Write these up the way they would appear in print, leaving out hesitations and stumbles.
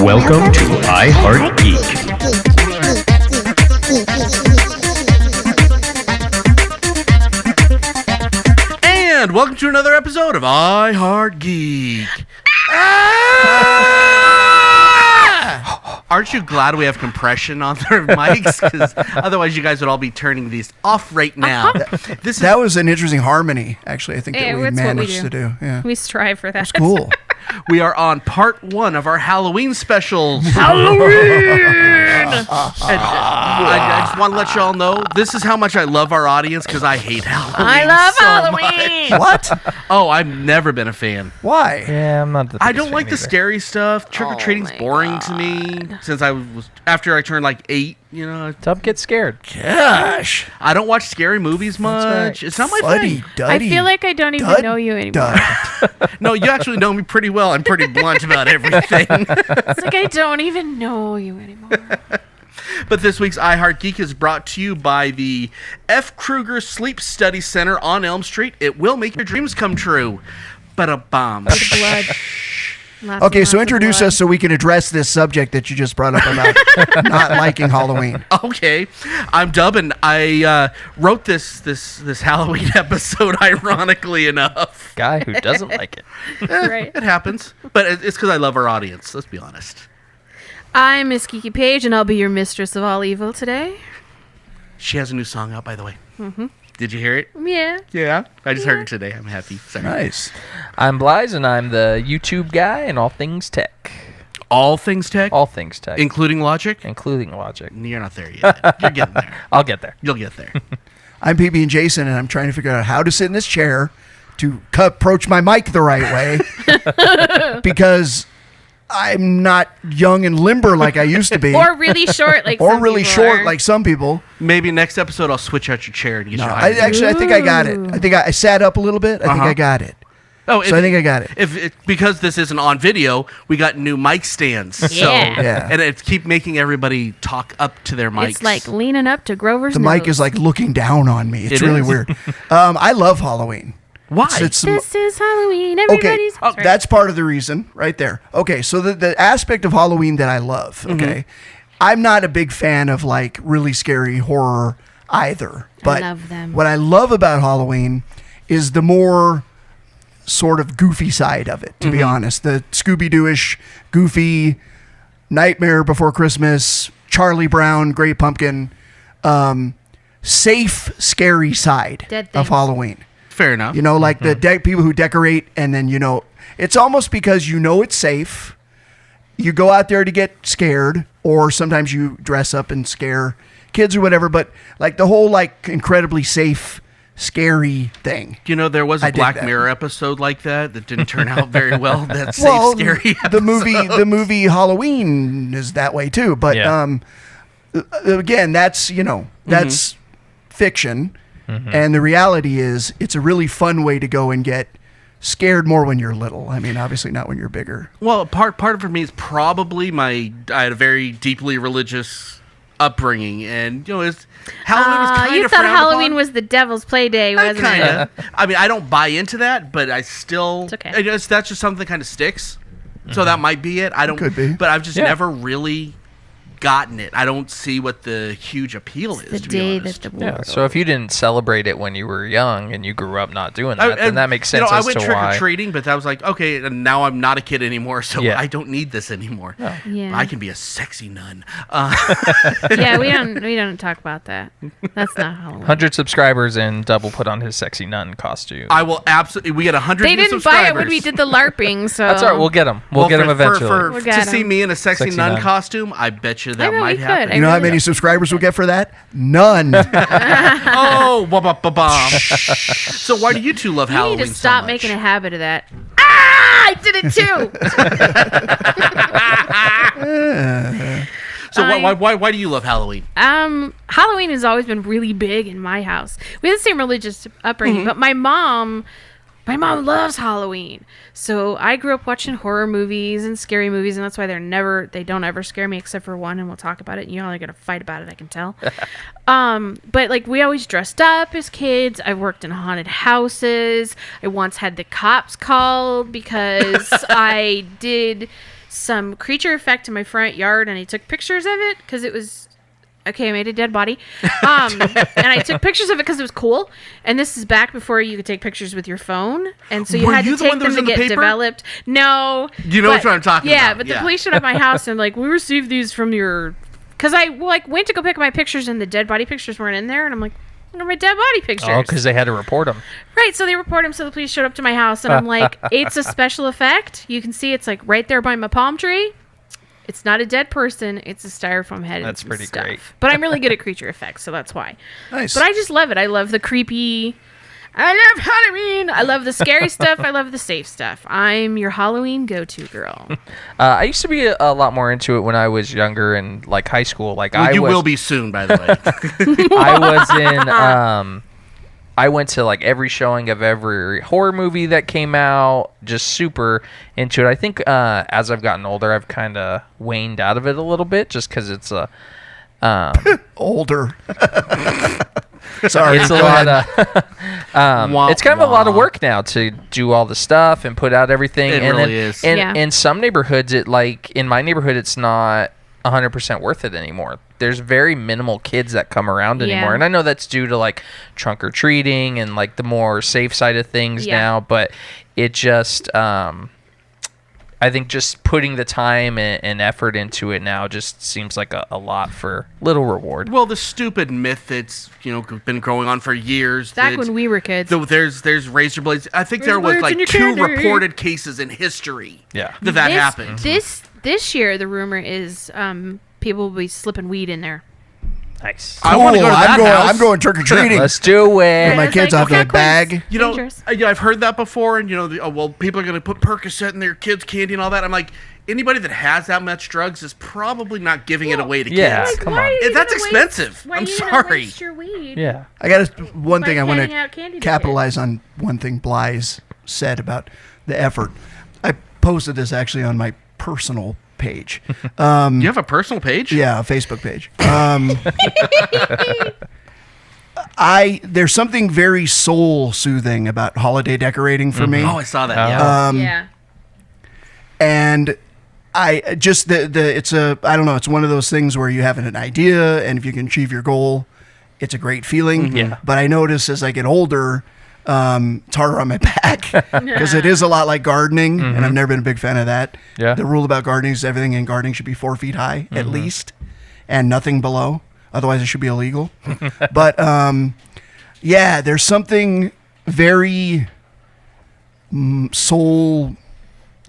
Welcome to I Heart Geek. And welcome to another episode of I Heart Geek. Aren't you glad we have compression on their mics? Because otherwise you guys would all be turning these off right now. That was an interesting harmony, actually, I think, that we managed to do. Yeah. We strive for that. It's cool. We are on part 1 of our Halloween specials. I just want to let y'all know, this is how much I love our audience, because I hate Halloween. I love so Halloween. Much. What? Oh, I've never been a fan. Why? Yeah, I'm not the biggest I don't like fan the either. scary stuff. Trick-or-treating's boring to me. Since I was, after I turned like 8, you know. Don't get scared. Gosh. I don't watch scary movies much. right. It's not my Fuddy, thing. I duddy, feel like I don't even know you anymore. No, you actually know me pretty well. I'm pretty blunt about everything. It's like I don't even know you anymore. But this week's I Heart Geek is brought to you by the F. Kruger Sleep Study Center on Elm Street. It will make your dreams come true. Ba-da-bum. With the blood. Lots Okay, and so lots of introduce blood. us so we can address this subject that you just brought up about not liking Halloween. Okay, I'm Dub, and I wrote this Halloween episode, ironically enough. Guy who doesn't like it. Right. It happens, but it's because I love our audience. Let's be honest. I'm Miss Geeky Page, and I'll be your mistress of all evil today. She has a new song out, by the way. Mm-hmm. Did you hear it? Yeah. Yeah. I just heard it today. I'm happy. Sorry. Nice. I'm Blize, and I'm the YouTube guy and all things tech. All things tech? All things tech. Including logic? Including logic. You're not there yet. You're getting there. I'll get there. You'll get there. I'm PB&Jason, and I'm trying to figure out how to sit in this chair to approach my mic the right way because I'm not young and limber like I used to be. Or really short, like Or some really people short are. like some people. Maybe next episode I'll switch out your chair and get No, you I higher. think I got it. I think I sat up a little bit. I think I got it. Oh, So I think I got it. Because this isn't on video, we got new mic stands. So, Yeah. and it keep making everybody talk up to their mics. It's like leaning up to Grover's The nose. mic is like looking down on me. It's It really is. weird. I love Halloween. Why? It's This is Halloween. Okay, Everybody's... Sorry. that's part of the reason right there. Okay, so the aspect of Halloween that I love, okay, I'm not a big fan of like really scary horror either. But love them. what I love about Halloween is the more sort of goofy side of it, to be honest. The Scooby-Doo-ish, goofy, Nightmare Before Christmas, Charlie Brown, Great Pumpkin, safe, scary side Dead of things. Halloween. Fair enough. You know, like the people who decorate, and then, you know, it's almost because you know it's safe. You go out there to get scared, or sometimes you dress up and scare kids or whatever, but like the whole like incredibly safe, scary thing. You know, there was a I dig Black that. Mirror episode like that didn't turn out very well. That safe, Well, scary the movie Halloween is that way too, but Yeah. again, that's, you know, that's fiction. And the reality is it's a really fun way to go and get scared more when you're little. I mean, obviously not when you're bigger. Well, part of it for me is probably I had a very deeply religious upbringing, and you know, Halloween was kind you of thought frowned Halloween upon. was the devil's play day, wasn't Kind it? of. I mean, I don't buy into that, but I still. It's okay. I guess that's just something that kind of sticks. So that might be it. I don't. Could be. But I've just Yeah. never really gotten it. I don't see what the huge appeal is. The to be day honest. that the Yeah. world... So if you didn't celebrate it when you were young and you grew up not doing that, then And, that makes you sense know, as I went to trick or why. treating, but that was like, okay, and now I'm not a kid anymore, so Yeah. I don't need this anymore. Yeah. I can be a sexy nun. Yeah, we don't talk about that. That's not Halloween. 100 subscribers and Double put on his sexy nun costume. I will absolutely. We get 100 They new didn't buy it when subscribers. we did the LARPing, so... That's all right. We'll get him. We'll get him eventually. We'll to get see 'em. me in a sexy, Sexy nun nun. costume, I bet you that bet we might could. happen. I You know how really many don't. subscribers we'll get for that? None. Oh, ba-ba-ba-bam. So why do you two love You Halloween need to stop so much? making a habit of that. Ah! I did it too! So why do you love Halloween? Halloween has always been really big in my house. We have the same religious upbringing, but my mom loves Halloween. So I grew up watching horror movies and scary movies, and that's why they don't ever scare me except for one, and we'll talk about it. You all are gonna fight about it, I can tell. But like we always dressed up as kids. I worked in haunted houses. I once had the cops called because I did some creature effect in my front yard, and I took pictures of it because it was. Okay, I made a dead body. And I took pictures of it because it was cool. And this is back before you could take pictures with your phone. And so you had to take them to get developed. No. You know what I'm talking about. Yeah, but the police showed up at my house and like, we received these from your... Because I like went to go pick up my pictures and the dead body pictures weren't in there. And I'm like, what are my dead body pictures? Oh, because they had to report them. Right, so they report them. So the police showed up to my house. And I'm like, it's a special effect. You can see it's like right there by my palm tree. It's not a dead person. It's a styrofoam head. That's pretty great. But I'm really good at creature effects, so that's why. Nice. But I just love it. I love the creepy. I love Halloween. I love the scary stuff. I love the safe stuff. I'm your Halloween go-to girl. I used to be a lot more into it when I was younger and like high school. Like you will be soon, by the way. I was in. I went to like every showing of every horror movie that came out, just super into it. I think as I've gotten older, I've kind of waned out of it a little bit just because it's a... older. Sorry. It's a lot of... it's kind of a lot of work now to do all the stuff and put out everything. It really is. And in some neighborhoods, in my neighborhood, it's not 100% worth it anymore. There's very minimal kids that come around anymore. And I know that's due to like trunk or treating and like the more safe side of things now, but it just I think just putting the time and effort into it now just seems like a lot for little reward. Well, the stupid myth that's been going on for years. Back when we were kids. There's razor blades. I think there was like 2 reported cases in history. Yeah. That happened. This year the rumor is people will be slipping weed in there. Nice. I want to go to that house. I'm going trick or treating. Let's do it. My kids have a bag. I've heard that before, and people are going to put Percocet in their kids' candy and all that. I'm like, anybody that has that much drugs is probably not giving it away to kids. Like, come on. That's expensive. I'm sorry. Waste your weed? Yeah. I got one thing I want handing out candy to to capitalize on. One thing Blize said about the effort. I posted this actually on my personal page. You have a personal page? Yeah, a Facebook page. There's something very soul soothing about holiday decorating for me. Oh, I saw that. Yeah. And I just it's I don't know, it's one of those things where you have an idea, and if you can achieve your goal, it's a great feeling. Yeah. But I notice as I get older, it's harder on my back because it is a lot like gardening, and I've never been a big fan of that. Yeah. The rule about gardening is everything in gardening should be 4 feet high at least, and nothing below. Otherwise, it should be illegal. But there's something very soul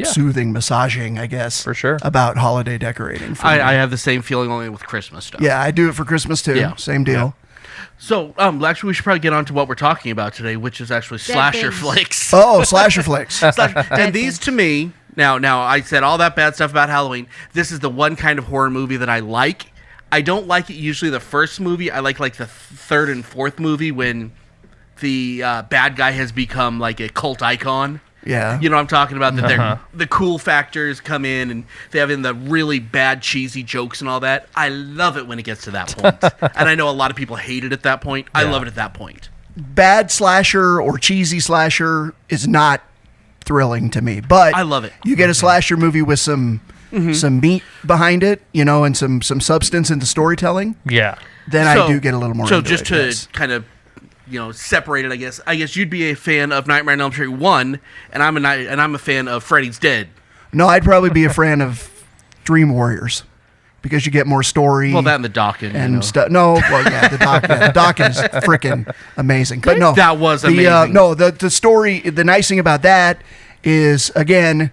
soothing, massaging, I guess, For sure. about holiday decorating. For me. I have the same feeling only with Christmas stuff. Yeah, I do it for Christmas too. Yeah. Same deal. So, actually, we should probably get on to what we're talking about today, which is actually slasher things. flicks. Oh, slasher flicks. And these, to me, now I said all that bad stuff about Halloween. This is the one kind of horror movie that I like. I don't like it usually the first movie. I like the third and fourth movie when the bad guy has become like a cult icon. Yeah. You know what I'm talking about? That the cool factors come in and they have in the really bad, cheesy jokes and all that. I love it when it gets to that point. And I know a lot of people hate it at that point. I love it at that point. Bad slasher or cheesy slasher is not thrilling to me, but I love it. You get a slasher movie with some meat behind it, and some substance in the storytelling. Yeah. Then I do get a little more. So into just it, to yes. kind of separate it, I guess you'd be a fan of Nightmare on Elm Street 1, and I'm a fan of Freddy's Dead. No, I'd probably be a fan of Dream Warriors because you get more story. Well, that and the Dokken and stuff. No, well, yeah, the Dokken is freaking amazing. But no, that was amazing. The story. The nice thing about that is again,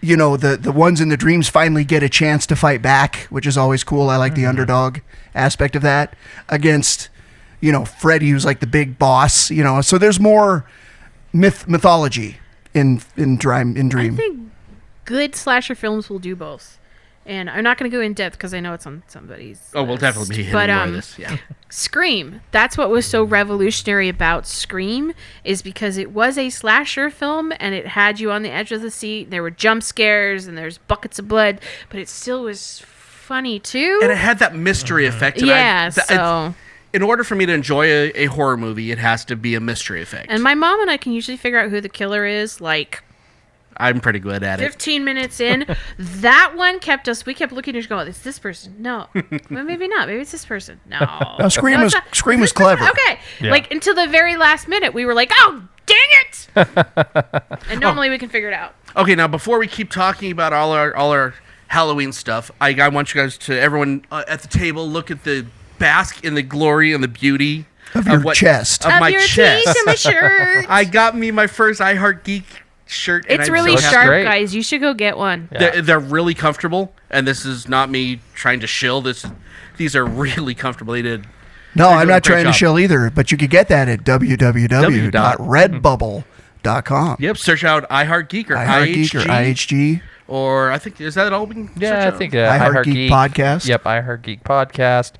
the ones in the dreams finally get a chance to fight back, which is always cool. I like the underdog aspect of that against. Freddy, who's like the big boss, so there's more mythology in Dream. I think good slasher films will do both. And I'm not going to go in depth because I know it's on somebody's we'll list. definitely be hitting more of this, yeah. Scream. That's what was so revolutionary about Scream is because it was a slasher film and it had you on the edge of the seat. There were jump scares and there's buckets of blood, but it still was funny too. And it had that mystery effect. And in order for me to enjoy a horror movie, it has to be a mystery effect. And my mom and I can usually figure out who the killer is, like I'm pretty good at it. 15 minutes in, that one we kept looking at each going, it's this person. No. Well, maybe not. Maybe it's this person. No. No, Scream was clever. Okay. Yeah. Like, until the very last minute, we were like, oh, dang it! And normally we can figure it out. Okay, now before we keep talking about all our Halloween stuff, I want you guys to, everyone at the table, look at bask in the glory and the beauty Of your chest. Of my your chest. teeth and my shirt. I got me my first I Heart Geek shirt. And It's I'm really so happy. sharp, great. guys. You should go get one. Yeah. They're really comfortable, and this is not me trying to shill. These are really comfortable. They did. No, They're I'm doing not a great trying to job. shill either, but you could get that at www.redbubble.com. Yep, search out I Heart Geek or iHeartGeek or IHG. Or I think, is that all we can search Yeah, I out? think I Heart Geek podcast. Yep, I Heart Geek podcast.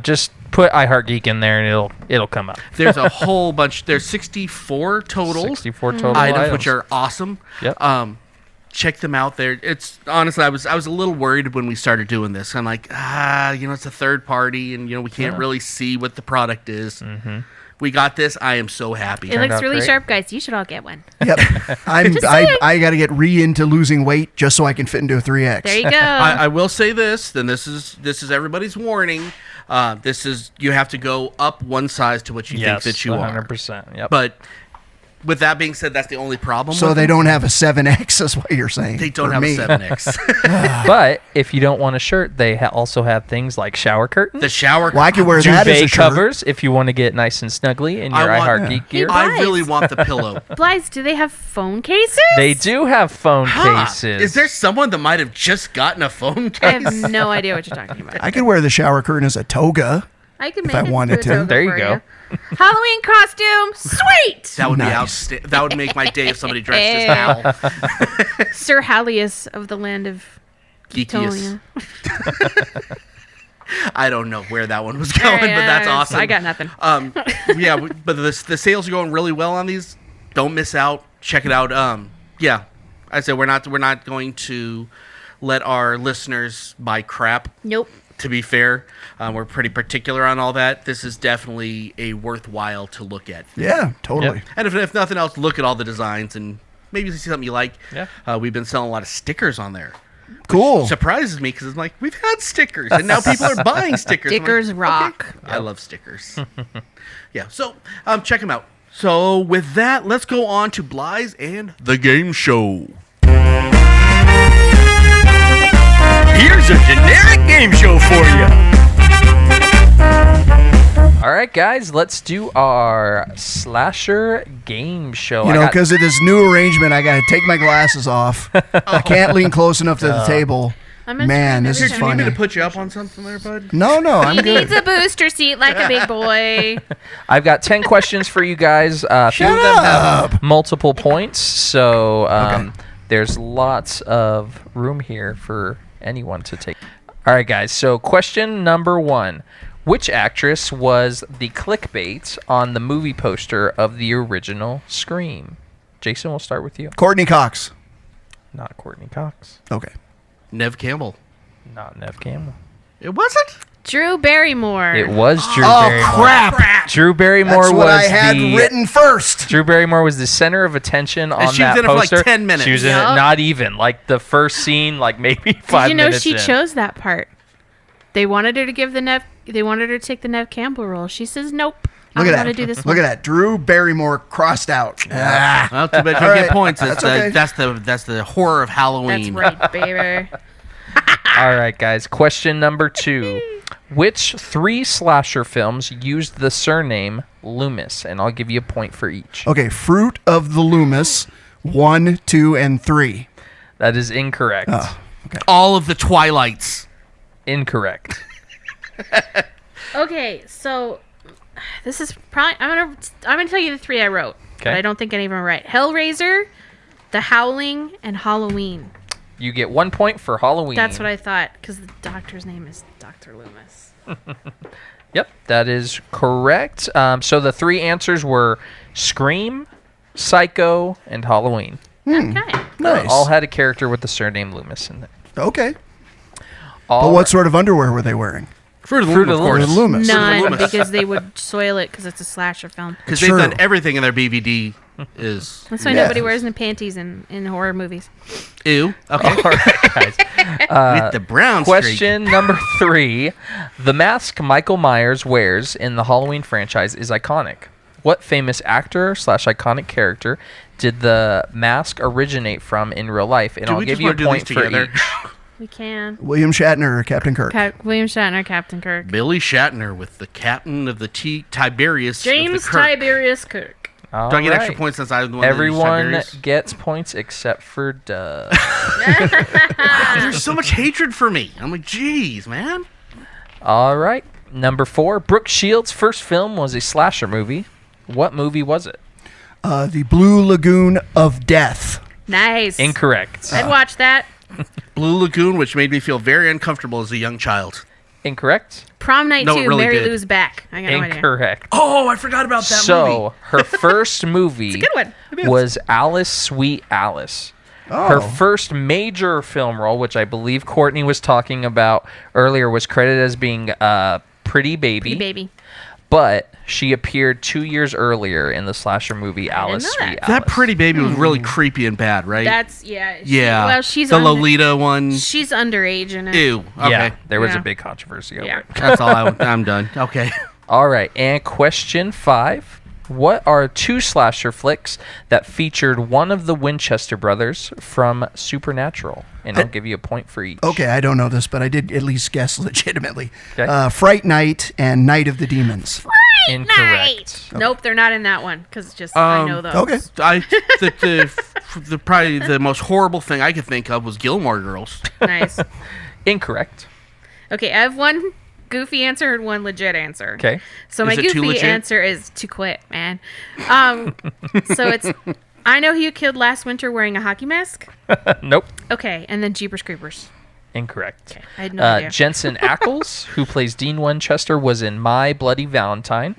Just put I Heart Geek in there and it'll come up. There's a whole bunch. There's 64 total 64 total items, which are awesome. Yep. Check them out there. It's honestly, I was a little worried when we started doing this. I'm like, it's a third party, and we can't really see what the product is. Mm-hmm. We got this. I am so happy. It looks out really great. sharp, guys. You should all get one. Yep. I got to get into losing weight just so I can fit into a 3X. There you go. I will say this, and this is everybody's warning. You have to go up one size to what you think that you 100%. are. Yep. But with that being said, that's the only problem. So with they them. don't have a 7X, is what you're saying. They don't for have me. a 7X. But if you don't want a shirt, they also have things like shower curtains, The shower. Well, I could wear that as a duvet shirt. covers if you want to get nice and snuggly in your I Heart Geek gear. I Blize. really want the pillow. Blize, do they have phone cases? They do have phone cases. Is there someone that might have just gotten a phone I case? have no idea what you're talking about. I could wear the shower curtain as a toga. I can if make I it wanted into a to. toga There you for go. Halloween costume, sweet. That would be Nice. outstanding. That would make my day if somebody dressed as Hal. Sir Hallius of the land of Geekiest. Tonia. I don't know where that one was going, but that's awesome. I got nothing. But the sales are going really well on these. Don't miss out. Check it out. I said we're not going to let our listeners buy crap. Nope. To be fair, we're pretty particular on all that. This is definitely a worthwhile to look at. Yeah, totally. Yep. And if nothing else, look at all the designs and maybe see something you like. Yeah. We've been selling a lot of stickers on there. Cool. Surprises me because it's like we've had stickers and now people are buying stickers. I'm like, Stickers rock. okay. I love stickers. Yeah. So check them out. So with that, let's go on to Blize and the game show. Here's a generic game show for you. All right, guys, let's do our slasher game show. You know, because of this new arrangement, I got to take my glasses off. I can't lean close enough to the table. I'm gonna Man, try this to is Do you need me funny. to put you up on something there, bud? No, I'm He good. needs a booster seat like a big boy. I've got 10 questions for you guys. A few of them have multiple points, so there's lots of room here for anyone to take. All right, guys, so question number 1. Which actress was the clickbait on the movie poster of the original Scream? Jason, we'll start with you. Courtney Cox. Not Courtney Cox. Okay. Nev Campbell. Not Nev Campbell. It wasn't. Drew Barrymore. It was Drew Oh, Barrymore. crap. Drew Barrymore That's what was I had the written first. Drew Barrymore was the center of attention on she was that in it for like poster. 10 minutes. She was in it, Yup. not even like the first scene, like maybe 5 Did you know minutes she in. chose that part? They wanted her to give the Nev. They wanted her to take the Nev Campbell role. She says, "Nope, I Look don't at want to that. do this Look one." at that. Drew Barrymore crossed out. Ah. Well, too bad you All don't get right. points. That's okay. That's the horror of Halloween. That's right, baby. All right, guys. Question number 2. Which 3 slasher films used the surname Loomis? And I'll give you a point for each. Okay, Fruit of the Loomis, 1, 2, and 3. That is incorrect. Oh. All of the Twilights. Incorrect. Okay, so this is probably I'm gonna tell you the 3 I wrote. Okay. But I don't think any of them are right. Hellraiser, The Howling, and Halloween. You get 1 point for Halloween. That's what I thought because the doctor's name is Dr. Loomis. Yep, that is correct. So the 3 answers were Scream, Psycho, and Halloween. Okay. Nice. All had a character with the surname Loomis in there. Okay. All But what sort of underwear were they wearing? Fruit of the Fruit Loom, of of the course. Loomis. None, Loomis. because they would soil it because it's a slasher film. Because True. they've done everything in their BVD is. That's why nobody wears the panties in horror movies. Ew. Okay. All right, guys. With the brown Question number 3. The mask Michael Myers wears in the Halloween franchise is iconic. What famous actor / iconic character did the mask originate from in real life? And I'll give you a point for each. We can. William Shatner or Captain Kirk? William Shatner, Captain Kirk. Billy Shatner with the captain of the Tiberius. James of the Kirk. Tiberius Kirk. Do I get extra points since I was the one Everyone that used gets points except for Doug. There's so much hatred for me. I'm like, geez, man. All right. Number 4. Brooke Shields' first film was a slasher movie. What movie was it? The Blue Lagoon of Death. Nice. Incorrect. I'd watch that. Blue Lagoon, which made me feel very uncomfortable as a young child. Incorrect. Prom Night No, it 2, really Mary did. Lou's back. I got no idea. Incorrect. Oh, I forgot about that movie. So, her first movie It's a good one. was Alice, Sweet Alice. Her first major film role, which I believe Courtney was talking about earlier, was credited as being Pretty Baby. Pretty baby. But she appeared 2 years earlier in the slasher movie Alice, know Sweet that. Alice. That Pretty Baby was really creepy and bad, right? That's yeah. yeah. She's the Lolita one. She's underage in it. Ew. Okay. Yeah, there was Yeah. a big controversy over Yeah. it. That's all. I'm done. Okay. All right, and question 5. What are 2 slasher flicks that featured one of the Winchester brothers from Supernatural? And I'll give you a point for each. Okay, I don't know this, but I did at least guess legitimately. Okay. Fright Night and Night of the Demons. Incorrect. Nope, they're not in that one because I know those. Okay. The probably the most horrible thing I could think of was Gilmore Girls. Nice. Incorrect. Okay, I have one goofy answer and one legit answer. Okay. So Is my it too goofy legit? answer is to quit, man. So it's I Know Who You Killed Last Winter wearing a hockey mask. Nope. Okay, and then Jeepers Creepers. Incorrect. Okay, I had no idea. Jensen Ackles, who plays Dean Winchester, was in My Bloody Valentine.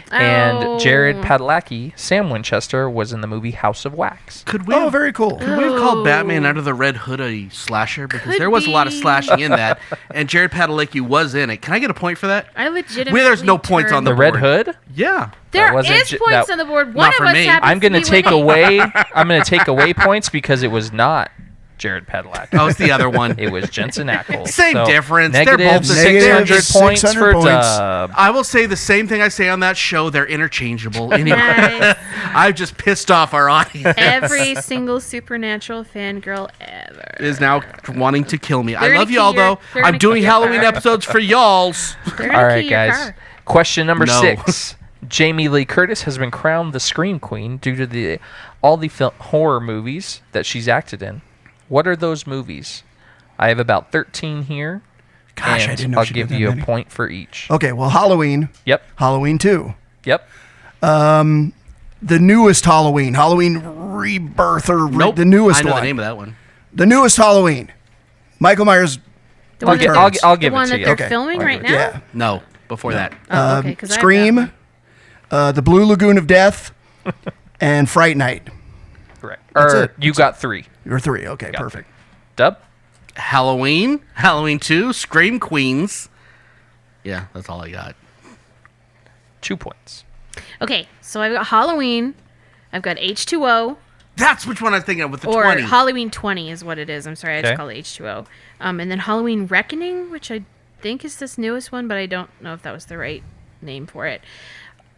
And Oh. Jared Padalecki, Sam Winchester, was in the movie House of Wax. Could we? Oh, have, very cool. could we have called Oh. Batman Under the Red Hood a slasher? Because Could there was a lot of be. slashing in that, and Jared Padalecki was in it. Can I get a point for that? I legitimately. There's no points on The the Red board. Hood? Yeah. There wasn't is ju- points that- on the board. One Not of for us me. happens I'm going to be take winning. away I'm going to take away points because it was not Jared Padalecki. Oh, it's the other one. It was Jensen Ackles. Same So, difference. They're Negative both the 600 same. points 600 for points. Dub. I will say the same thing I say on that show. They're interchangeable. Anyway, Nice. I've just pissed off our audience. Every single Supernatural fangirl ever. Is now wanting to kill me. I They're love gonna y'all key your- though. they're I'm gonna doing key your Halloween car. episodes for y'alls. They're gonna All right, key your guys. car. Question number No. 6. Jamie Lee Curtis has been crowned the Scream Queen due to all the horror movies that she's acted in. What are those movies? I have about 13 here. Gosh, and I didn't know I'll she give did that you many. a point for each. Okay, well, Halloween. Yep. Halloween 2. Yep. The newest Halloween. Halloween Rebirth or Nope. the newest I know one. the name of that one. The newest Halloween. Michael Myers. The I'll, one gi- that I'll, they're- gi- I'll the give one it to that you. they're Okay. filming right now. Yeah. No, before that. Oh, okay. 'cause I have that Scream. one. The Blue Lagoon of Death. And Fright Night. Correct. That's Or it. you got 3. You're 3. Okay, Got perfect. Dub? Halloween, Halloween 2, Scream Queens. Yeah, that's all I got. 2 points. Okay, so I've got Halloween. I've got H2O. That's which one I'm thinking of with the Or 20. Halloween 20 is what it is. I'm sorry, I Okay. just call it H2O. And then Halloween Reckoning, which I think is this newest one, but I don't know if that was the right name for it.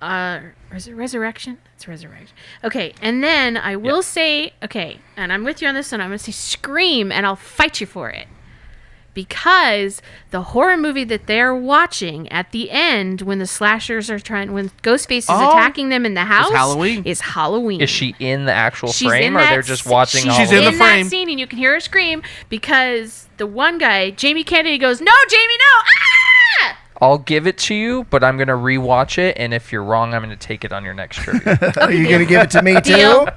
Resurrection? It's Resurrection. Okay, and then I will say, okay, and I'm with you on this one. I'm going to say Scream, and I'll fight you for it. Because the horror movie that they're watching at the end, when the slashers are when Ghostface is attacking them in the house, Halloween. Is Halloween. Is she in the actual She's frame in or that they're just sce- watching she's She's Halloween? in the frame. that scene, and you can hear her scream because the one guy, Jamie Kennedy, goes, "No, Jamie, no!" Ah! I'll give it to you, but I'm going to rewatch it, and if you're wrong, I'm going to take it on your next trivia. Are you going to give it to me too? Deal.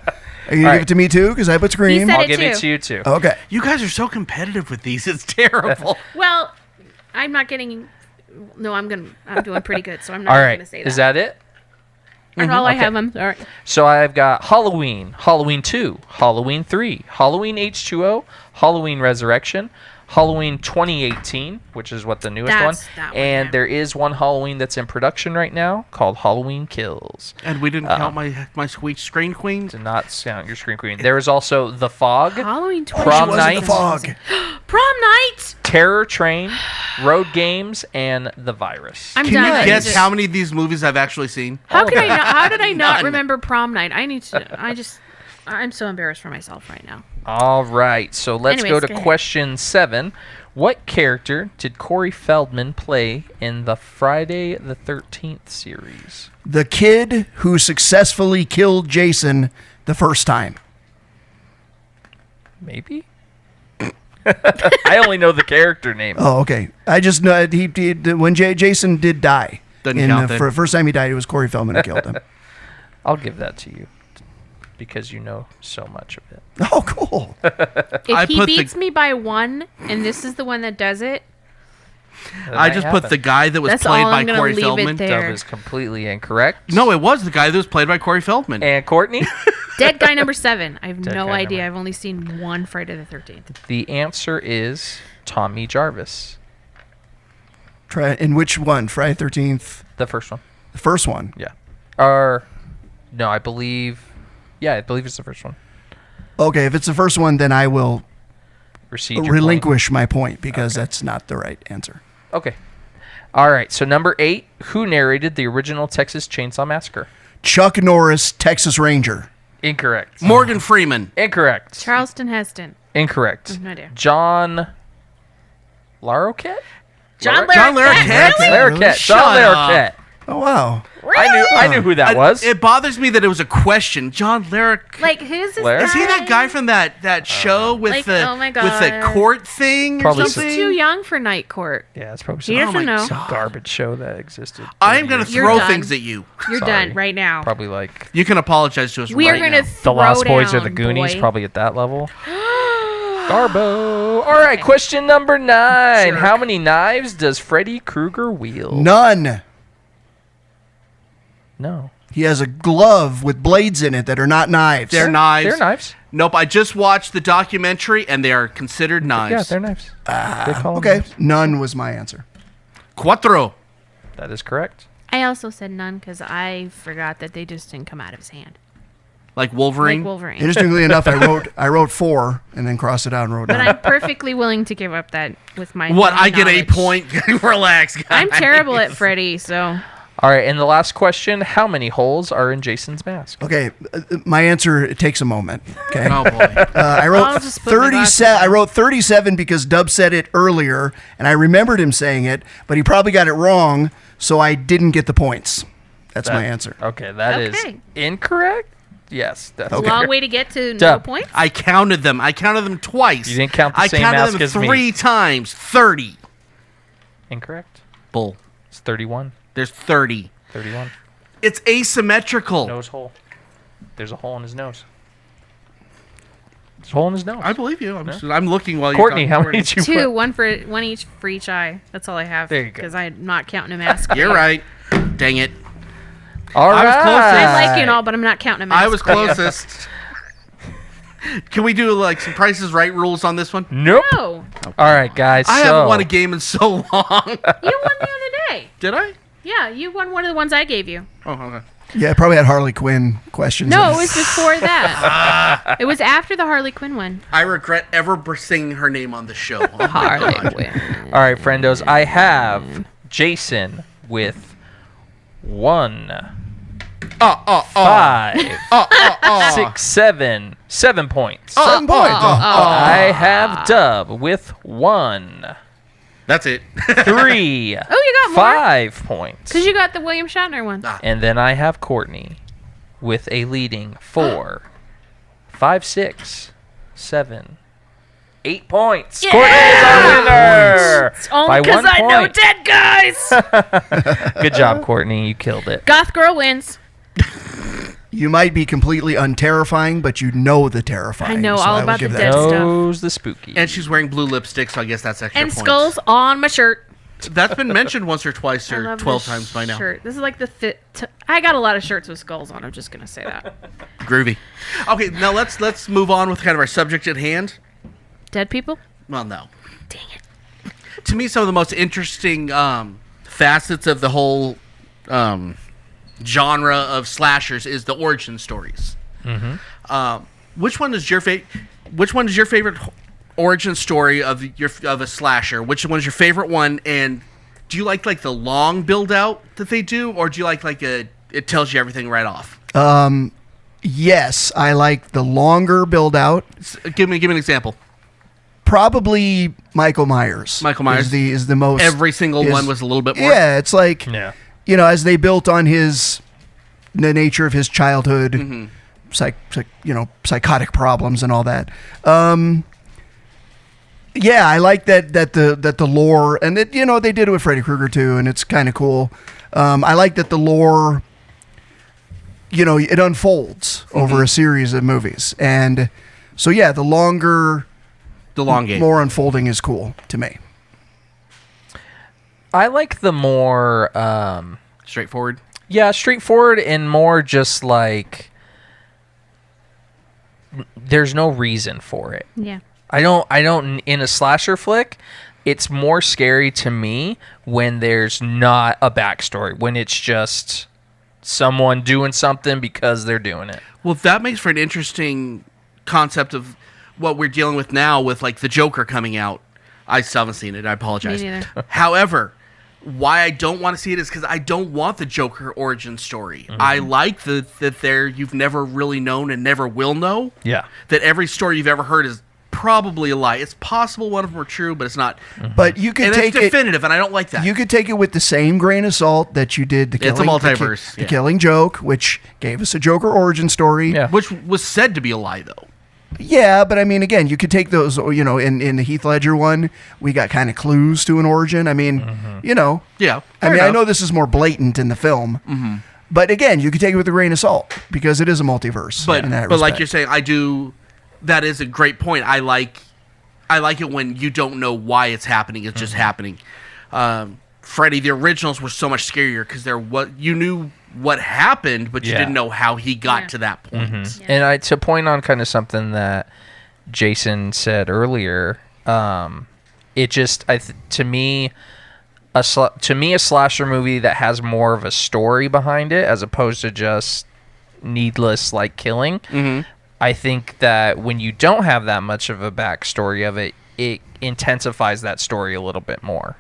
Are you going to give it to me too? Because I put Scream. said I'll it give it too. to you, too. Okay. You guys are so competitive with these. It's terrible. Well, I'm not getting. No, I'm doing pretty good, so I'm not All going right. to say that. Is that it? That's all I Okay. have. All right. So I've got Halloween, Halloween 2, Halloween 3, Halloween H2O, Halloween Resurrection, Halloween 2018, which is what the newest That's one. that one, And yeah. there is one Halloween that's in production right now called Halloween Kills. And we didn't count my sweet screen queen. Do not count your screen queen. There is also The Fog, Halloween Prom 20. Night, The Fog. Prom night. Terror Train, Road Games, and The Virus. I'm Can done. you I Guess need to- how many of these movies I've actually seen? How could I not? How did I not None. remember prom night? I'm so embarrassed for myself right now. All right, so let's Anyways, go to go ahead. question 7. What character did Corey Feldman play in the Friday the 13th series? The kid who successfully killed Jason the first time. Maybe? I only know the character name. Oh, okay. I just know he did when Jason did die. Doesn't count then. For the first time he died, it was Corey Feldman who killed him. I'll give that to you because you know so much of it. Oh, cool. If I he put the- beats me by 1, and this is the one that does it, That I might just put the happen. guy that was That's played all by I'm gonna Corey leave it Feldman. there. Dub is completely incorrect. No, it was the guy that was played by Corey Feldman. And Courtney? dead guy number 7. I have Dead no guy idea. number- I've only seen one Friday the 13th. The answer is Tommy Jarvis. In which one? Friday 13th? The first one. The first one. Yeah. Or, no, I believe it's the first one. Okay, if it's the first one, then I will Recede your point. relinquish my point because that's not the right answer. Okay. All right, so number 8, who narrated the original Texas Chainsaw Massacre? Chuck Norris, Texas Ranger. Incorrect. Morgan Freeman. Incorrect. Charleston Heston. Incorrect. No idea. John Larroquette? John John Larroquette? Larroquette. John Shut up. Larroquette. Oh, wow. I knew who that was. It bothers me that it was a question. John Larroquette. Like, who's this Larry? Is he that guy from that show with Like, the oh my with the God. court thing or Probably He's something? too young for Night Court. Yeah, it's probably He some, doesn't know. some garbage show that existed. I 30 am going to years You're throw done. things at you. You're Sorry. done right now. Probably like You can apologize to us We are right going now. to The throw Lost Boys or the down, Goonies, boy. probably at that level. Garbo. All right, question number 9. Jerk. How many knives does Freddy Krueger wield? None. No. He has a glove with blades in it that are not knives. They're knives. They're knives. Nope, I just watched the documentary and they are considered Yeah, knives. they're knives. They call them Okay, knives. none was my answer. Cuatro. That is correct. I also said none because I forgot that they just didn't come out of his hand. Like Wolverine. Like Wolverine. Interestingly enough, I wrote 4 and then crossed it out and wrote But 9. I'm perfectly willing to give up that with my What? I get a knowledge. point. Relax, guys. I'm terrible at Freddy, so All right, and the last question, how many holes are in Jason's mask? Okay, my answer, it takes a moment. Okay. Oh boy. I wrote I'll just put my glasses 37. I on. wrote 37 because Dub said it earlier, and I remembered him saying it, but he probably got it wrong, so I didn't get the points. That's my answer. Okay, that is Okay. incorrect. Yes, that's Okay. long way to get to no Dub. points. I counted them. I counted them twice. You didn't count the I same counted mask them as me. 3 times. 30. Incorrect. Bull. It's 31. There's 30. 31. It's asymmetrical. Nose hole. There's a hole in his nose. There's a hole in his nose. I believe you. I'm looking while Courtney, you're how talking. many did you 2, put? one each for each eye. That's all I have. There you go. Because I'm not counting a mask. You're right. Dang it. All right. I was closest. I like you and all, but I'm not counting a mask. I was closest. Can we do like some Prices Right rules on this one? Nope. No, All right, guys. I so, haven't won a game in so long. you won the other day. Did I? Yeah, you won one of the ones I gave you. Oh, okay. Yeah, I probably had Harley Quinn questions. No, in it was before that. It was after the Harley Quinn one. I regret ever saying her name on the show. Oh my God. All right, friendos. I have Jason with 1, 5, 6, 7 points. 7 points. I have Dub with 1, That's it. 3, Oh, you got more? 5 points. Because you got the William Shatner one. And then I have Courtney with a leading 4, 5, 6, 7, 8 points. Yeah! Courtney is our winner. It's only by because 1 I know point. dead guys. Good job, Courtney. You killed it. Goth Girl wins. You might be completely unterrifying, but you know the terrifying. I know so all will about give the that dead to you. stuff. Knows the spooky. And she's wearing blue lipstick, so I guess that's extra And points. skulls on my shirt. That's been mentioned once or twice I or love 12 this times by now. Shirt. This is like the fit. I got a lot of shirts with skulls on. I'm just gonna say that. Groovy. Okay, now let's move on with kind of our subject at hand. Dead people. Well, no. Dang it. To me, some of the most interesting facets of the whole genre of slashers is the origin stories. Which one is your favorite origin story of a slasher? Which one is your favorite one? And do you like the long build out that they do, or do you like it tells you everything right off? Yes, I like the longer build out. Give me an example. Probably Michael Myers. Michael Myers is the most. Every single one was a little bit more. Yeah, it's like Yeah. as they built on the nature of his childhood, psychotic problems and all that. Yeah, I like that the lore, and they did it with Freddy Krueger too, and it's kind of cool. I like that the lore, it unfolds over a series of movies, and so yeah, the long game, more unfolding is cool to me. I like the more Straightforward. Yeah, straightforward and more just like there's no reason for it. Yeah. I don't in a slasher flick, it's more scary to me when there's not a backstory, when it's just someone doing something because they're doing it. Well, that makes for an interesting concept of what we're dealing with now with the Joker coming out. I still haven't seen it. I apologize. Me neither. However, why I don't want to see it is because I don't want the Joker origin story. I like that you've never really known and never will know. Yeah. That every story you've ever heard is probably a lie. It's possible one of them are true, but it's not. But you could And take it's definitive, and I don't like that. You could take it with the same grain of salt that you did It's a multiverse, the yeah. Killing Joke, which gave us a Joker origin story. Yeah. Which was said to be a lie, though. Yeah, but I mean, again, you could take those, in the Heath Ledger one, we got kind of clues to an origin. I mean, Yeah. I mean, fair I know enough. this is more blatant in the film, but again, you could take it with a grain of salt because it is a multiverse. But in that like respect. you're saying, that is a great point. I like it when you don't know why it's happening. It's just happening. Freddy, the originals were so much scarier because you knew what happened, but you Yeah. didn't know how he got to that point. And to point on kind of something that Jason said earlier, it just to me a slasher movie that has more of a story behind it as opposed to just needless killing. I think that when you don't have that much of a backstory of it, it intensifies that story a little bit more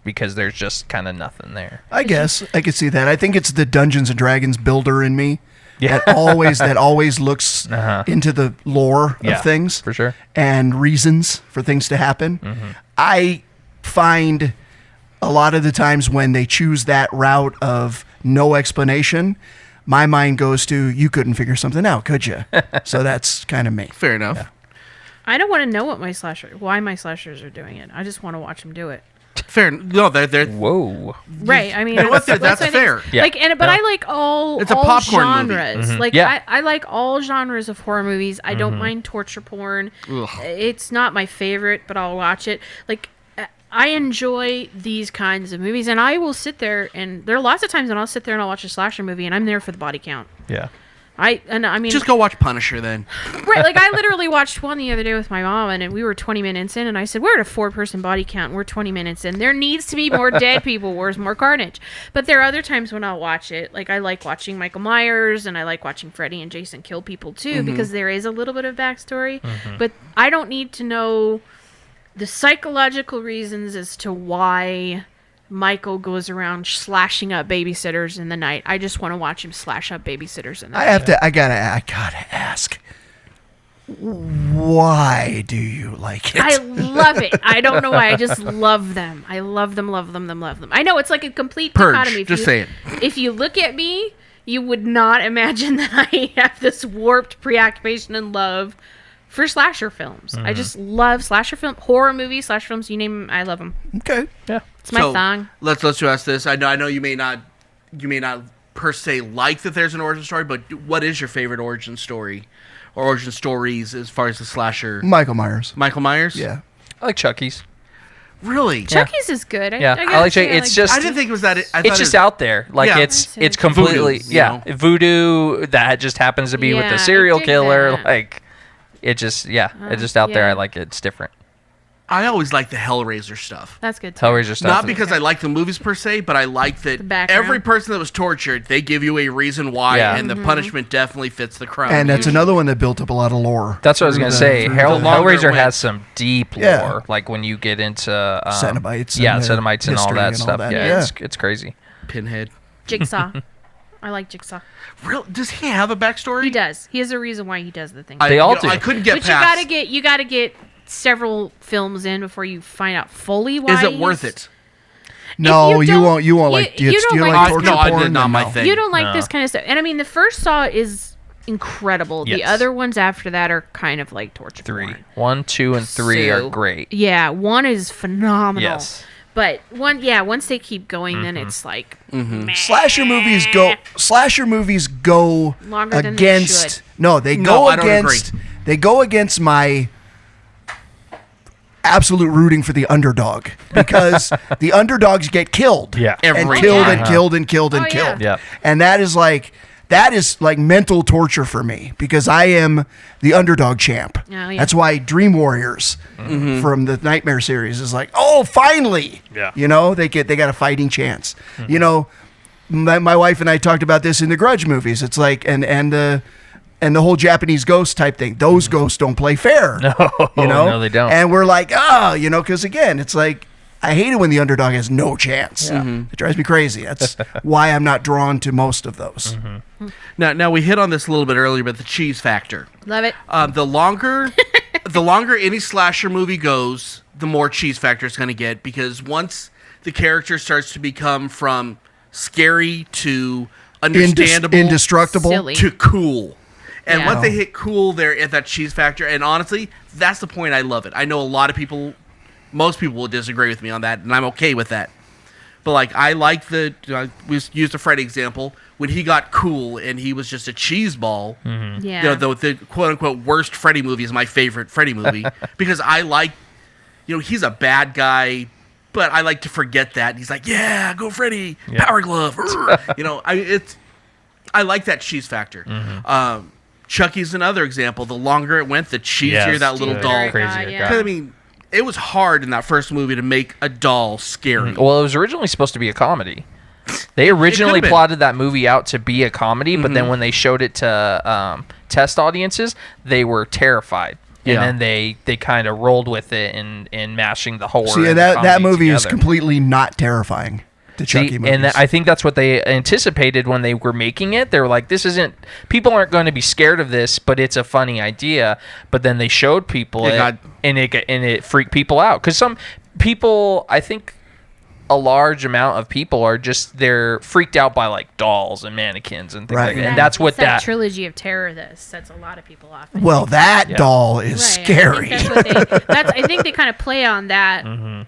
because there's just kind of nothing there. I guess I could see that. I think it's the Dungeons and Dragons builder in me. Yeah. that always looks into the lore Yeah, of things for sure. and reasons for things to happen. I find a lot of the times when they choose that route of no explanation, my mind goes to, you couldn't figure something out, could you? So that's kind of me. Fair enough. I don't want to know why my slashers are doing it. I just want to watch them do it. Fair. No, they're Whoa. Right. I mean, That's what I think fair. Yeah. But I like all It's a all popcorn movie. genres. Like Yeah. I like all genres of horror movies. I don't mind torture porn. Ugh. It's not my favorite, but I'll watch it. Like I enjoy these kinds of movies, and I will sit there, and there are lots of times when I'll sit there and I'll watch a slasher movie, and I'm there for the body count. Yeah. I mean, Just go watch Punisher then. right? Like I literally watched one the other day with my mom, and we were 20 minutes in, and I said, "We're at a 4-person body count. And we're 20 minutes in. There needs to be more dead people. Where's more carnage?" But there are other times when I'll watch it. Like I like watching Michael Myers, and I like watching Freddy and Jason kill people too, because there is a little bit of backstory. But I don't need to know the psychological reasons as to why Michael goes around slashing up babysitters in the night. I just want to watch him slash up babysitters in the night. I gotta ask, why do you like it? I love it. I don't know why. I just love them. I love them. I know it's like a complete Purge. dichotomy. Just say it. If you look at me, you would not imagine that I have this warped preoccupation and love for slasher films. I just love slasher film, horror movies, slasher films. You name them, I love them. Okay. Yeah. It's my thing. Let's ask this. I know you may not per se like that there's an origin story, but what is your favorite origin story or origin stories as far as the slasher? Michael Myers. Michael Myers? Yeah. I like Chucky's. Really? Chucky's is good. Yeah, gotta I like say Chucky. It's just I didn't think it was that. it's just out there. Like Yeah. it's completely Voodoo, voodoo that just happens to be with Yeah, the I serial dig killer. that. Like it just it's just out there. yeah. I like it. It's different. I always like the Hellraiser stuff. That's good too. Hellraiser stuff. Not because I like the movies per se, but I like that background. every person that was tortured, they give you a reason why, Yeah. and the punishment definitely fits the crime. And that's another one that built up a lot of lore. That's what I was gonna say. the longer Hellraiser it went. has some deep lore. Yeah. Like when you get into Cenobites yeah, and the Cenobites and all history that and all stuff. that. Yeah, Yeah. it's crazy. Pinhead. Jigsaw. I like Jigsaw. Does he have a backstory? He does. He has a reason why he does the things. They all do. I couldn't get But past. you gotta get several films in before you find out fully why. Is it worth it? No, If you don't- won't. You won't like. you You don't don't like- like torture no, I porn. did not then my no. thing. You don't like No. this kind of stuff. And I mean, the first Saw is incredible. The Yes. other ones after that are kind of like torture 3, porn. 1, 2, and 3 are So- great. Yeah, one is phenomenal. Yes. But once they keep going, then it's like meh. Slasher movies go Longer than they against. should. No, they No, go I don't against. They go against my absolute rooting for the underdog because the underdogs get killed. Yeah. and Every killed time. and killed and killed and Oh, yeah. killed. Yeah. And that is like mental torture for me because I am the underdog champ. Oh, yeah. That's why Dream Warriors from the Nightmare series is like, oh, finally. Yeah. You know, they got a fighting chance. You know, my wife and I talked about this in the Grudge movies. It's like and the whole Japanese ghost type thing. Those ghosts don't play fair. No, you know? no, they don't. And we're like, you know, because again, it's like I hate it when the underdog has no chance. It drives me crazy. That's why I'm not drawn to most of those. Now we hit on this a little bit earlier, but the cheese factor. Love it. The longer any slasher movie goes, the more cheese factor it's going to get because once the character starts to become from scary to understandable Indestructible. Silly. to cool. And Yeah. once they hit cool, they're at that cheese factor. And honestly, that's the point I love it. I know a lot of people, most people will disagree with me on that, and I'm okay with that. But like, I like we used a Freddy example when he got cool and he was just a cheese ball. Yeah. You know, the quote unquote worst Freddy movie is my favorite Freddy movie because I like, you know, he's a bad guy, but I like to forget that. He's like, yeah, go Freddy, power glove. You know, I like that cheese factor. Chucky's another example. The longer it went, the cheesier Yes, that little the doll. crazier it yeah. got. Because, I mean, it was hard in that first movie to make a doll scary. Well, it was originally supposed to be a comedy. They originally been. plotted that movie out to be a comedy, but then when they showed it to test audiences, they were terrified. And Yeah. then they kind of rolled with it in mashing the horror. See, and the that comedy movie is together. completely not terrifying. The Chucky See, movies. and I think that's what they anticipated when they were making it. They were like, "This isn't. People aren't going to be scared of this, but it's a funny idea." But then they showed people and it freaked people out because some people, I think, a large amount of people are just they're freaked out by like dolls and mannequins and things Right. like that. And that's what It's that that. trilogy of terror that sets a lot of people off. well, that Yeah. doll is Right, scary. I think they kind of play on that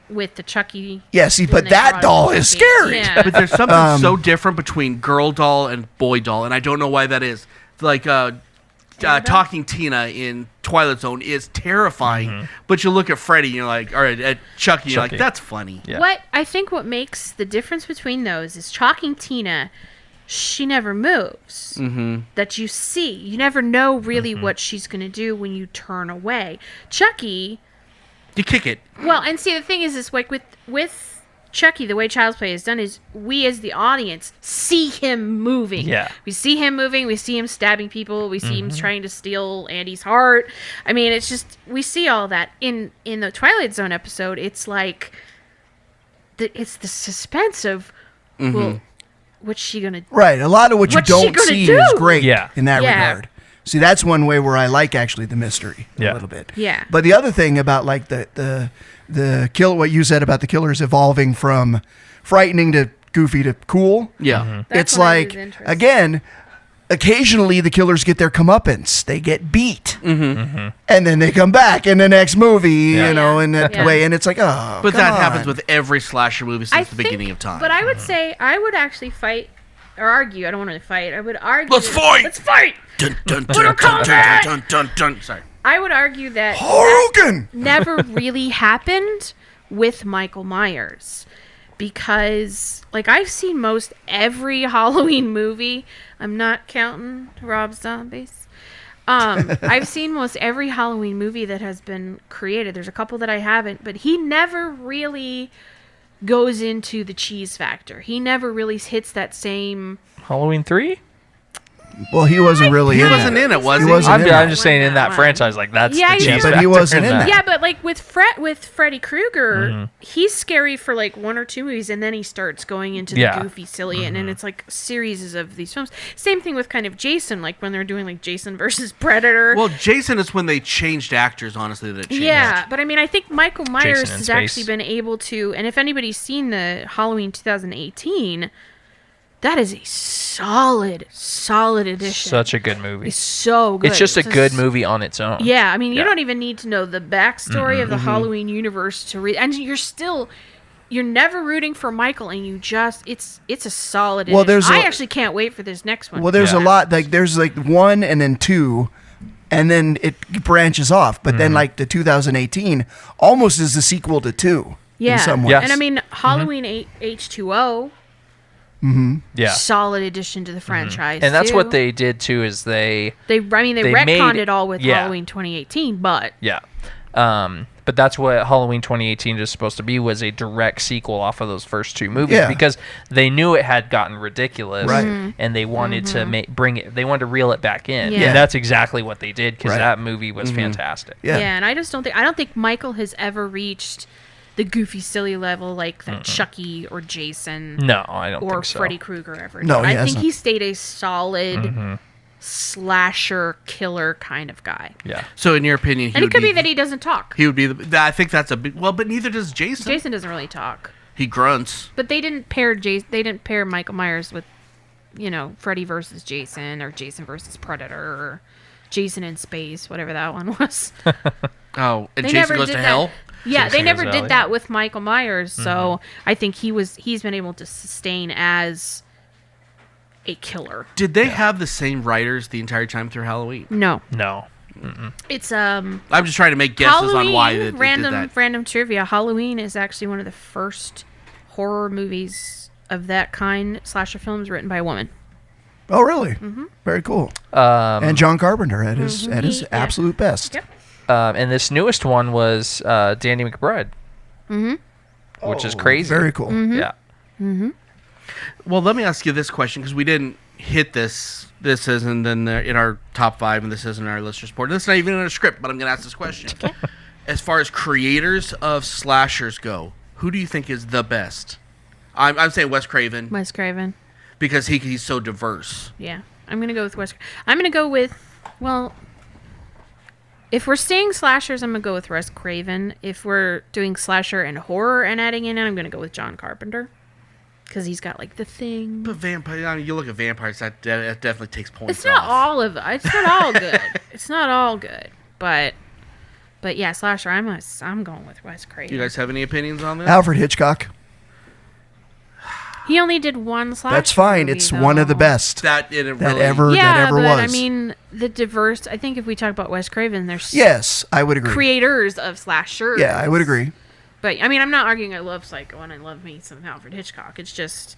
with the Chucky. Yeah, see, when but they that brought doll Chucky. is scary. Yeah. But there's something so different between girl doll and boy doll, and I don't know why that is. Like, Talking Tina in Twilight Zone is terrifying, but you look at Freddy, and you're like, or at Chucky, you're like, Chucky. that's funny. Yeah. What makes the difference between those is Talking Tina, she never moves. That you see, you never know really what she's gonna do when you turn away. Chucky, You kick it. well, and see the thing is like with Chucky, the way Child's Play is done is we as the audience see him moving. Yeah. We see him moving. We see him stabbing people. We see him trying to steal Andy's heart. I mean, it's just we see all that in the Twilight Zone episode. It's like it's the suspense of well, what's she gonna? Right. A lot of what you What's she don't gonna see do? is great Yeah. in that Yeah. regard. See, that's one way where I like actually the mystery a Yeah. little bit. Yeah. But the other thing about like the kill, what you said about the killers evolving from frightening to goofy to cool. Yeah. That's It's what I was like interested. again, occasionally the killers get their comeuppance. They get beat, and then they come back in the next movie. Yeah. You know, in that Yeah. way, and it's like, oh, But come that on. happens with every slasher movie since the think- beginning of time. But I would say I would actually fight or argue. I don't want to fight. I would argue. Let's fight! Let's fight. dun, dun, Mortal dun, dun, Kombat! dun, dun, dun, dun. Sorry. I would argue that Hogan. never really happened with Michael Myers because like I've seen most every Halloween movie. I'm not counting Rob Zombies. I've seen most every Halloween movie that has been created. There's a couple that I haven't, but he never really goes into the cheese factor. He never really hits that same. Halloween 3? Well, he wasn't really He in wasn't it. in it, was He he? wasn't in I'm it. just saying in that franchise, like that's Yeah, the yeah, cheese but he factor wasn't in that. Yeah, but like with Freddy Krueger, he's scary for like one or two movies, and then he starts going into the goofy, silly, and then it's like series of these films. Same thing with kind of Jason, like when they're doing like Jason versus Predator. Well, Jason is when they changed actors, honestly, that changed. Yeah, but I mean, I think Michael Myers Jason in has Space. actually been able to, and if anybody's seen the Halloween 2018, that is a solid addition. Such a good movie. It's so good. It's just a good movie on its own. Yeah, I mean, you Yeah. don't even need to know the backstory of the Halloween universe to read, and you're never rooting for Michael, and it's a solid. Well, addition. there's I actually can't wait for this next one. Well, there's Yeah. a lot. Like there's like 1 and then 2, and then it branches off. But then like the 2018 almost is the sequel to 2. yeah, In some ways. Yes. and I mean Halloween H2O. Yeah. Solid addition to the franchise, And that's too. what they did too is they they they retconned made- it all with yeah. Halloween 2018, but yeah. But that's what Halloween 2018 is supposed to be, was a direct sequel off of those first two movies, Yeah. because they knew it had gotten ridiculous, Right. and they wanted to bring it. They wanted to reel it back in, Yeah. and that's exactly what they did, because Right. that movie was fantastic. Yeah. and I don't think Michael has ever reached the goofy, silly level like that Chucky or Jason No, I don't or think so. Freddy Krueger ever did. No, he I think hasn't. he stayed a solid slasher killer kind of guy. Yeah. So, in your opinion, And it could be that he doesn't talk. he would be. I think that's a big. Well, but neither does Jason. Jason doesn't really talk. He grunts. But they didn't pair Michael Myers with, Freddy versus Jason or Jason versus Predator or Jason in Space, whatever that one was. Oh, and They Jason never goes did to that. hell. Yeah, Jason they never Goes did Out, that yeah. with Michael Myers, so I think he's been able to sustain as a killer. Did they have the same writers the entire time through Halloween? No. No. It's I'm just trying to make guesses on why they did that. random trivia. Halloween is actually one of the first horror movies of that kind, slasher films, written by a woman. Oh, really? Very cool. And John Carpenter at his Yeah. absolute best. Yep. And this newest one was Danny McBride, which is crazy. Very cool. Yeah. Well, let me ask you this question, because we didn't hit this. This isn't in our top 5, and this isn't in our listener support. This is not even in our script, but I'm going to ask this question. As far as creators of slashers go, who do you think is the best? I'm saying Wes Craven, Wes Craven. because he's so diverse. Yeah. I'm going to go with Wes. I'm going to go with, well, if we're staying slashers, I'm going to go with Wes Craven. If we're doing slasher and horror and adding in, I'm going to go with John Carpenter. Because he's got, like, The Thing. But vampire, you look at vampires, that definitely takes points It's not off. all of it. It's not all good. It's not all good. But yeah, slasher, I'm going with Wes Craven. You guys have any opinions on this? Alfred Hitchcock. He only did one slasher. That's fine. movie, It's one of the though. best That Yeah, ever but was. I mean, the diverse. I think if we talk about Wes Craven, there's yes, I would agree. creators of slashers. Yeah, I would agree. But I mean, I'm not arguing. I love Psycho and I love me some Alfred Hitchcock. It's just,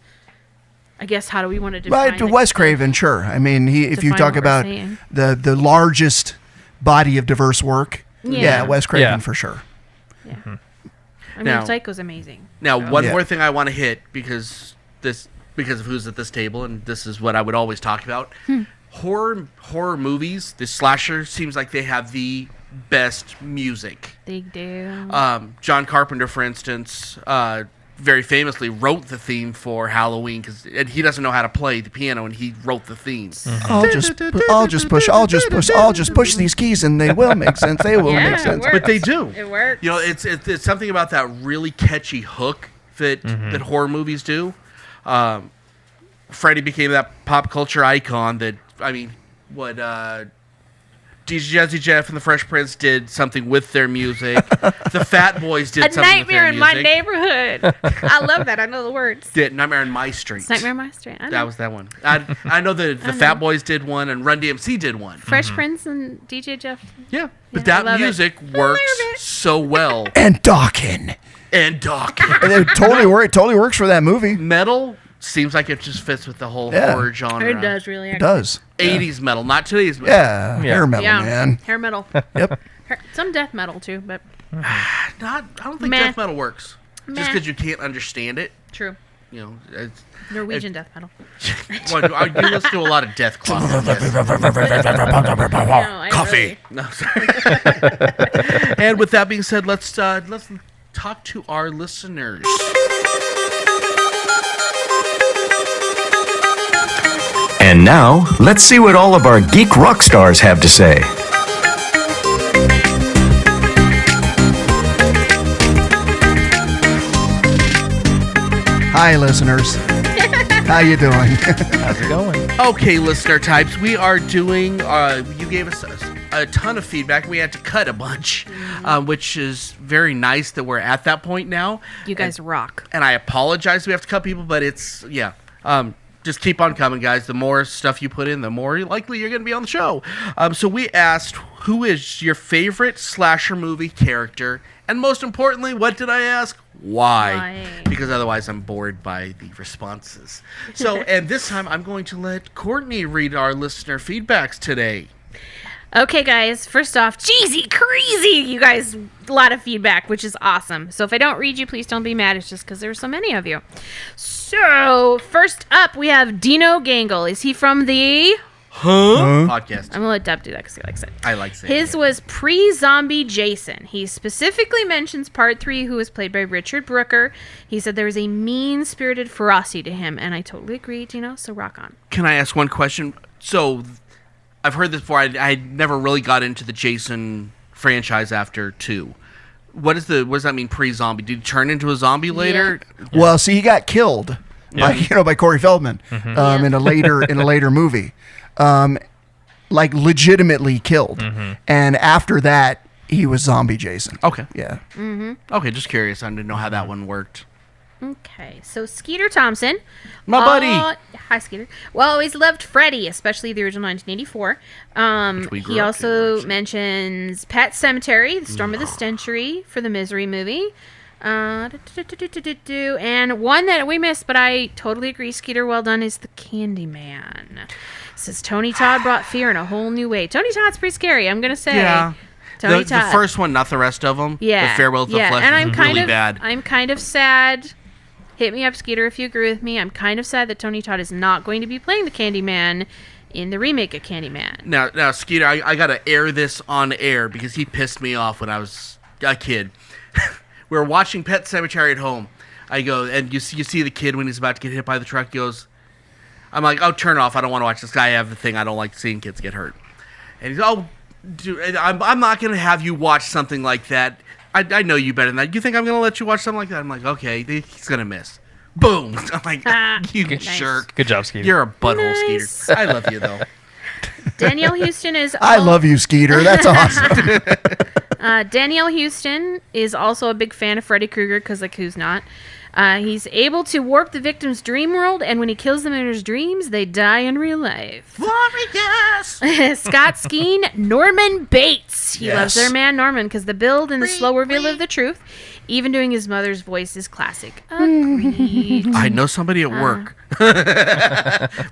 I guess, how do we want to define? But Wes Craven, sure. I mean, if you Define talk what we're about saying. the largest body of diverse work, Yeah. Wes Craven Yeah. for sure. Yeah. I mean, Now- Psycho's amazing. Now, so. one Yeah. more thing I want to hit, because of who's at this table, and this is what I would always talk about. Horror movies, the slasher seems like they have the best music. They do. John Carpenter, for instance, very famously wrote the theme for Halloween, and he doesn't know how to play the piano, and he wrote the theme. I'll just push these keys, and they will make sense. They will Yeah, make it sense. works. But they do. It works. You know, it's something about that really catchy hook that horror movies do. Freddy became that pop culture icon that, I mean, what DJ Jazzy Jeff and the Fresh Prince did something with their music. The Fat Boys did A something Nightmare with in their My music. Neighborhood. I love that. I know the words. Did Nightmare on My Street. It's Nightmare in My Street. I know. That was that one. I know the Fat Boys did one, and Run DMC did one. Fresh Prince and DJ Jeff. Yeah, but Yeah, I that love it. music I works love it. so well. And Dawkins. And Doc. And it totally works for that movie. Metal seems like it just fits with the whole Yeah. horror genre. It does really. It does. 80s metal, not today's metal. Yeah, hair metal, Yeah, man. hair metal. Yep. Some death metal too, but I don't think Meh. death metal works. Just Meh. because you can't understand it. true. You know, it's, Norwegian death metal. well, I do listen to a lot of death cloth. No, I Coffee. No, sorry. And with that being said, let's talk to our listeners. And now, let's see what all of our geek rock stars have to say. Hi, listeners. How you doing? How's it going? Okay, listener types, we are doing. You gave us a ton of feedback. We had to cut a bunch, which is very nice that we're at that point now. You guys rock. And I apologize we have to cut people, but it's just keep on coming, guys. The more stuff you put in, the more likely you're going to be on the show. So we asked, who is your favorite slasher movie character? And most importantly, what did I ask? Why? Why? Because otherwise I'm bored by the responses. So, and this time I'm going to let Courtney read our listener feedbacks today. Okay, guys. First off, cheesy, crazy. You guys, a lot of feedback, which is awesome. So if I don't read you, please don't be mad. It's just because there's so many of you. So first up, we have Dino Gangle. Is he from the Podcast. I'm gonna let Deb do that because he likes it. I like saying His it. was pre-zombie Jason. He specifically mentions Part 3, who was played by Richard Brooker. He said there was a mean-spirited ferocity to him, and I totally agree, Dino, so rock on. Can I ask one question? So, I've heard this before. I never really got into the Jason franchise after 2. What does that mean, pre-zombie? Did he turn into a zombie later? Well, see, he got killed by Corey Feldman in a later movie, like legitimately killed, and after that he was zombie Jason. Okay. Yeah. Okay, just curious. I didn't know how that one worked. Okay, so Skeeter Thompson. My buddy. Hi, Skeeter. Well, always loved Freddy, especially the original 1984. we grew He up also to, mentions Pet Cemetery, The Storm of the Century for the Misery movie. And one that we missed, but I totally agree, Skeeter, well done, is The Candyman. Says Tony Todd brought fear in a whole new way. Tony Todd's pretty scary, I'm going to say. Yeah. Tony The Todd. first one, not the rest of them. Yeah. The Farewell to the Flesh and was I'm really bad. I'm kind of sad. Hit me up, Skeeter, if you agree with me. I'm kind of sad that Tony Todd is not going to be playing the Candyman in the remake of Candyman. Now, Skeeter, I got to air this on air because he pissed me off when I was a kid. We were watching Pet Cemetery at home. I go, and you see the kid when he's about to get hit by the truck. He goes, I'm like, oh, turn it off. I don't want to watch this guy. I have the thing. I don't like seeing kids get hurt. And he's, oh, dude, I'm not going to have you watch something like that. I know you better than that. You think I'm going to let you watch something like that? I'm like, okay, he's going to miss. Boom. I'm like, you Nice. jerk. Good job, Skeeter. You're a butthole, Nice. Skeeter. I love you, though. Danielle Houston is... I love you, Skeeter. That's awesome. Danielle Houston is also a big fan of Freddy Krueger, because, like, who's not? He's able to warp the victim's dream world, and when he kills them in his dreams, they die in real life. Warriors! Scott Skeen, Norman Bates. He loves Yes. their man Norman because the build and the slow reveal of the truth, even doing his mother's voice, is classic. Agreed. I know somebody at work.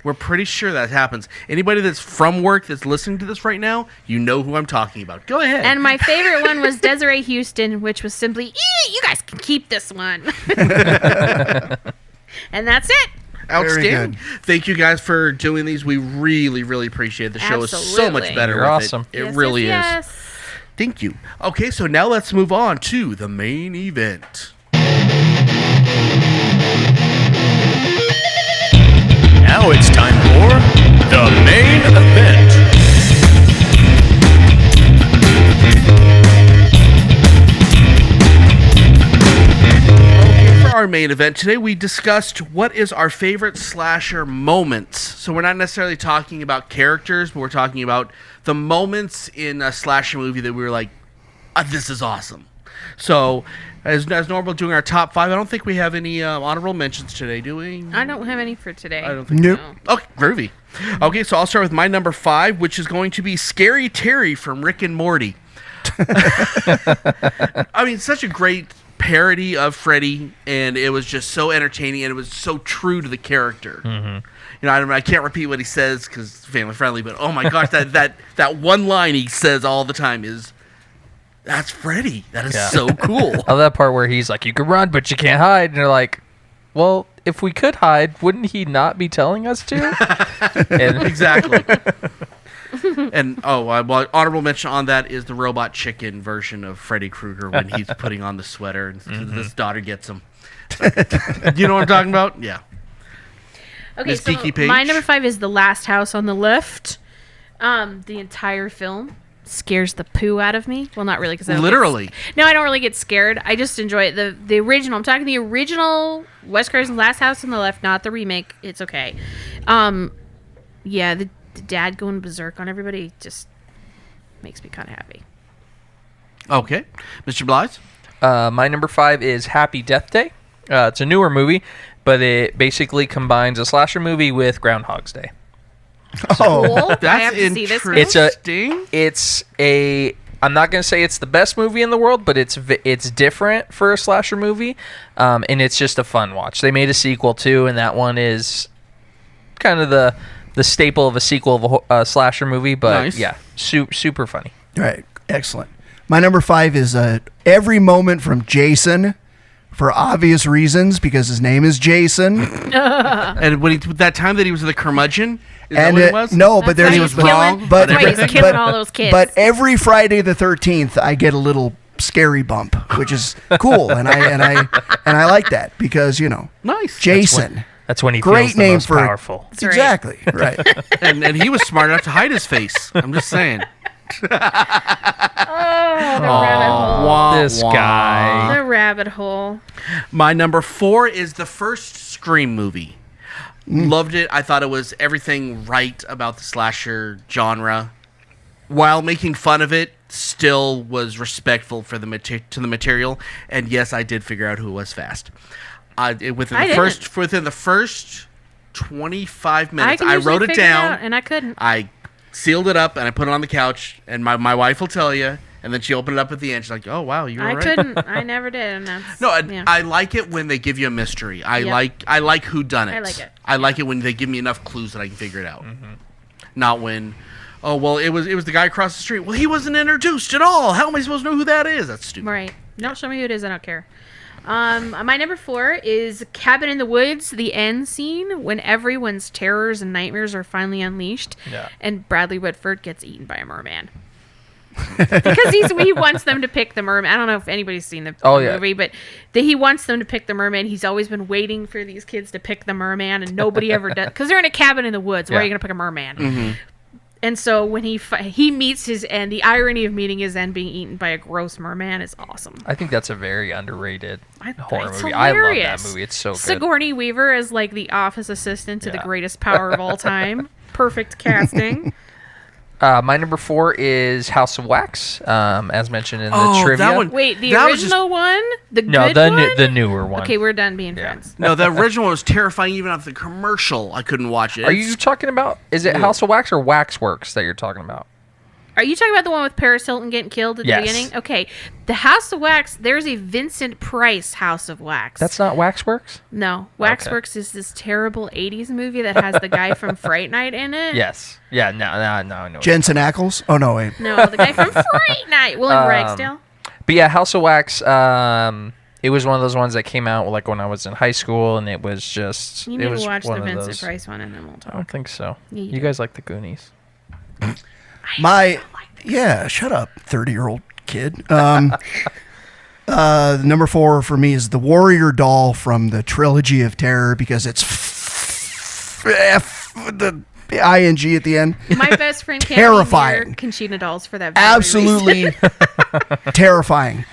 We're pretty sure that happens. Anybody that's from work that's listening to this right now, you know who I'm talking about. Go ahead. And my favorite one was Desiree Houston, which was simply, you guys can keep this one. And that's it. Outstanding. Very good. Thank you guys for doing these. We really, really appreciate it. The show is so much Absolutely. better You're with awesome. it. It Yes, really yes, is. yes. Thank you. Okay, so now let's move on to the main event. Now it's time for the main event. Okay, for our main event today, we discussed what is our favorite slasher moments. So we're not necessarily talking about characters, but we're talking about the moments in a slasher movie that we were like, this is awesome. So, as normal, doing our top 5, I don't think we have any honorable mentions today, do we? I don't have any for today. I don't think Nope. No. Okay, groovy. Okay, so I'll start with my number 5, which is going to be Scary Terry from Rick and Morty. I mean, such a great parody of Freddy, and it was just so entertaining, and it was so true to the character. I can't repeat what he says because it's family friendly, but oh my gosh, that one line he says all the time is, "That's Freddy." That is so cool. I love that part where he's like, "You can run, but you can't hide," and they're like, "Well, if we could hide, wouldn't he not be telling us to?" And exactly. And honorable mention on that is the Robot Chicken version of Freddy Krueger when he's putting on the sweater and his daughter gets him. You know what I'm talking about? Yeah. Okay, Miss so Geeky Page? my number 5 is The Last House on the Left. The entire film scares the poo out of me. Well, not really, because Literally. No, I don't really get scared. I just enjoy it. The original. I'm talking the original Wes Craven's Last House on the Left, not the remake. It's okay. The dad going berserk on everybody just makes me kind of happy. Okay, Mr. Blize. My number 5 is Happy Death Day. It's a newer movie, but it basically combines a slasher movie with Groundhog's Day. Cool. I That's have to see this movie. It's a. I'm not gonna say it's the best movie in the world, but it's different for a slasher movie, and it's just a fun watch. They made a sequel too, and that one is kind of the staple of a sequel of a slasher movie. But nice. Yeah, super funny. All right, excellent. My number 5 is every moment from Jason, for obvious reasons because his name is Jason. And when that time that he was the curmudgeon, is that And what it was? no, but there That's he why was he's killing- But that's why he's killing all those kids. But every Friday the 13th, I get a little scary bump, which is cool, and I like that because Nice. Jason. That's when he Great feels the name most for powerful. That's right. Exactly right. And he was smart enough to hide his face. I'm just saying. The rabbit hole. Wah, This wah. guy. The rabbit hole. My number 4 is the first Scream movie. Loved it. I thought it was everything right about the slasher genre. While making fun of it, still was respectful for the material. And yes, I did figure out who was fast. Within the first 25 minutes, I wrote it down. And I couldn't. I sealed it up and I put it on the couch. And my wife will tell you. And then she opened it up at the end. She's like, "Oh wow, you were I right." couldn't. I never did. And that's, No, yeah. I like it when they give you a mystery. I like who done it. I like it. I like it when they give me enough clues that I can figure it out. Not when, oh well, it was the guy across the street. Well, he wasn't introduced at all. How am I supposed to know who that is? That's stupid. Right. Don't show me who it is. I don't care. My number 4 is Cabin in the Woods, the end scene when everyone's terrors and nightmares are finally unleashed, and Bradley Whitford gets eaten by a merman. Because he wants them to pick the merman. I don't know if anybody's seen the movie, but he wants them to pick the merman. He's always been waiting for these kids to pick the merman, and nobody ever does. Because they're in a cabin in the woods. Where are you going to pick a merman? And so when he meets his end, the irony of meeting his end being eaten by a gross merman is awesome. I think that's a very underrated horror It's movie. hilarious. I love that movie. It's so good. Sigourney Weaver is like the office assistant to the greatest power of all time. Perfect casting. My number 4 is House of Wax, as mentioned in the trivia. That one. Wait, the That was original one? The No, good the one? the newer one. Okay, we're done being friends. No, the original one was terrifying. Even off the commercial, I couldn't watch it. Are you talking about? Is it House of Wax or Waxworks that you're talking about? Are you talking about the one with Paris Hilton getting killed at the Yes. beginning? Okay. The House of Wax, there's a Vincent Price House of Wax. That's not Waxworks? No. Waxworks is this terrible 80s movie that has the guy from Fright Night in it. Yes. Yeah, no, I know. Jensen Ackles. Oh no, wait. No, the guy from Fright Night. William Ragsdale. But yeah, House of Wax, it was one of those ones that came out like when I was in high school, and it was just... You it need was to watch one the of Vincent those. Price one and then we'll I talk. don't think so. Yeah, you You guys like the Goonies. Shut up, 30-year-old kid. Number 4 for me is the Warrior Doll from the Trilogy of Terror because it's the ing at the end. My best friend can't Terrifying. be near Conchita dolls for that very reason. Absolutely terrifying.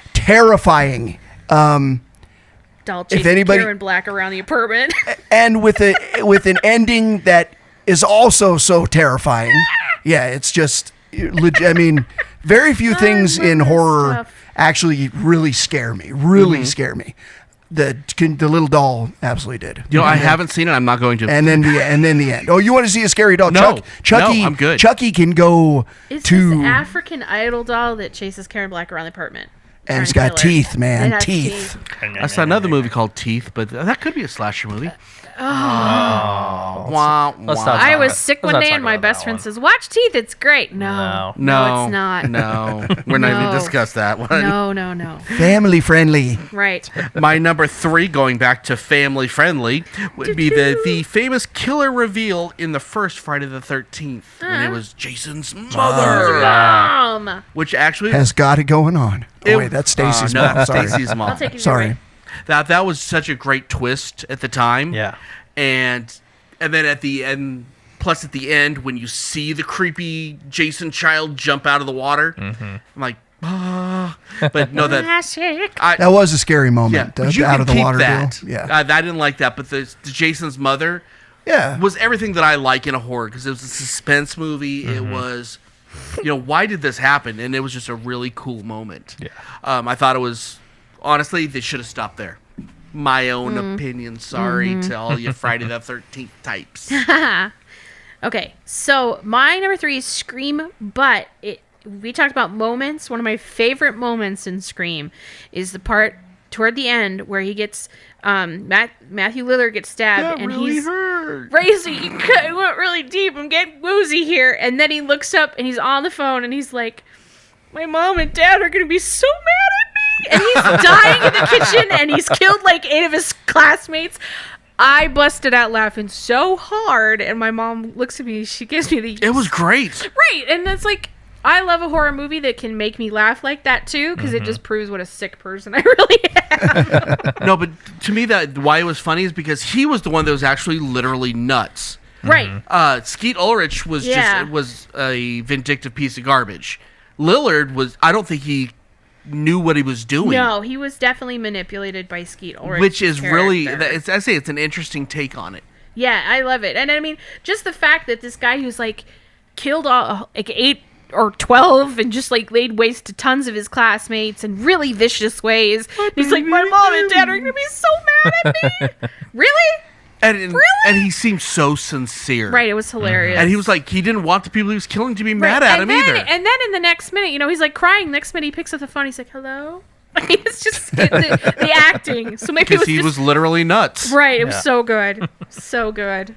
Doll chasing anybody- Karen Black around the apartment. And with an ending that is also so terrifying. Yeah, it's just legit. I mean, very few things love in this horror stuff. actually really scare me. Really scare me. The little doll absolutely did. You know, I haven't seen it. I'm not going to. And then the end. Oh, you want to see a scary doll? No. Chucky. No, I'm good. Chucky can go It's to this African Idol doll that chases Karen Black around the apartment. And it's trying got to kill her. teeth, man. It has Teeth. I saw another movie called Teeth, but that could be a slasher movie. Wah, Let's wah. not I talk was about- sick let's one not day talk and my about best that friend one. says, watch Teeth, it's great. No, it's not. No, we're not even No. discuss that one. No. Family friendly. Right. My number 3, going back to family friendly, would be the famous killer reveal in the first Friday the 13th when it was Jason's mother, which actually Has got it going on. Oh, it- wait, that's Stacy's no, mom. that's Sorry. Stacy's mom. I'll take you. Sorry. That was such a great twist at the time. Yeah. And then at the end, plus at the end when you see the creepy Jason child jump out of the water, I'm like, ah. But no, that Classic. That was a scary yeah, moment. but you out can of the keep water that. deal. Yeah. I didn't like that, but the Jason's mother Yeah. was everything that I like in a horror because it was a suspense movie. It was, why did this happen? And it was just a really cool moment. Yeah. I thought it was, honestly, they should have stopped there. My own opinion. Sorry to all you Friday the 13th types. Okay, so my number 3 is Scream, but we talked about moments. One of my favorite moments in Scream is the part toward the end where he gets Matthew Lillard gets stabbed and really he's hurt. crazy. He went really deep. I'm getting woozy here, and then he looks up and he's on the phone and he's like, "My mom and dad are gonna be so mad at me," and he's dying in the kitchen and he's killed like 8 of his classmates. I busted out laughing so hard, and my mom looks at me. She gives me the It was great. right, and it's like I love a horror movie that can make me laugh like that too, because it just proves what a sick person I really am. No, but to me, that why it was funny is because he was the one that was actually literally nuts. Right. Skeet Ulrich was Yeah. was a vindictive piece of garbage. Lillard was. I don't think he knew what he was doing. No, he was definitely manipulated by Skeet Ulrich, which is really. character. I say it's an interesting take on it. Yeah, I love it. And I mean, just the fact that this guy who's like killed all like 8 or 12 and just like laid waste to tons of his classmates in really vicious ways. He's like, my mom and dad are gonna be so mad at me. Really? And he seemed so sincere. Right, it was hilarious. And he was like, he didn't want the people he was killing to be mad Right, at and him then, either. And then in the next minute, he's like crying. Next minute, he picks up the phone. He's like, hello? It's just the acting. So maybe it Because was he just, was literally nuts. right. It was so good. So good.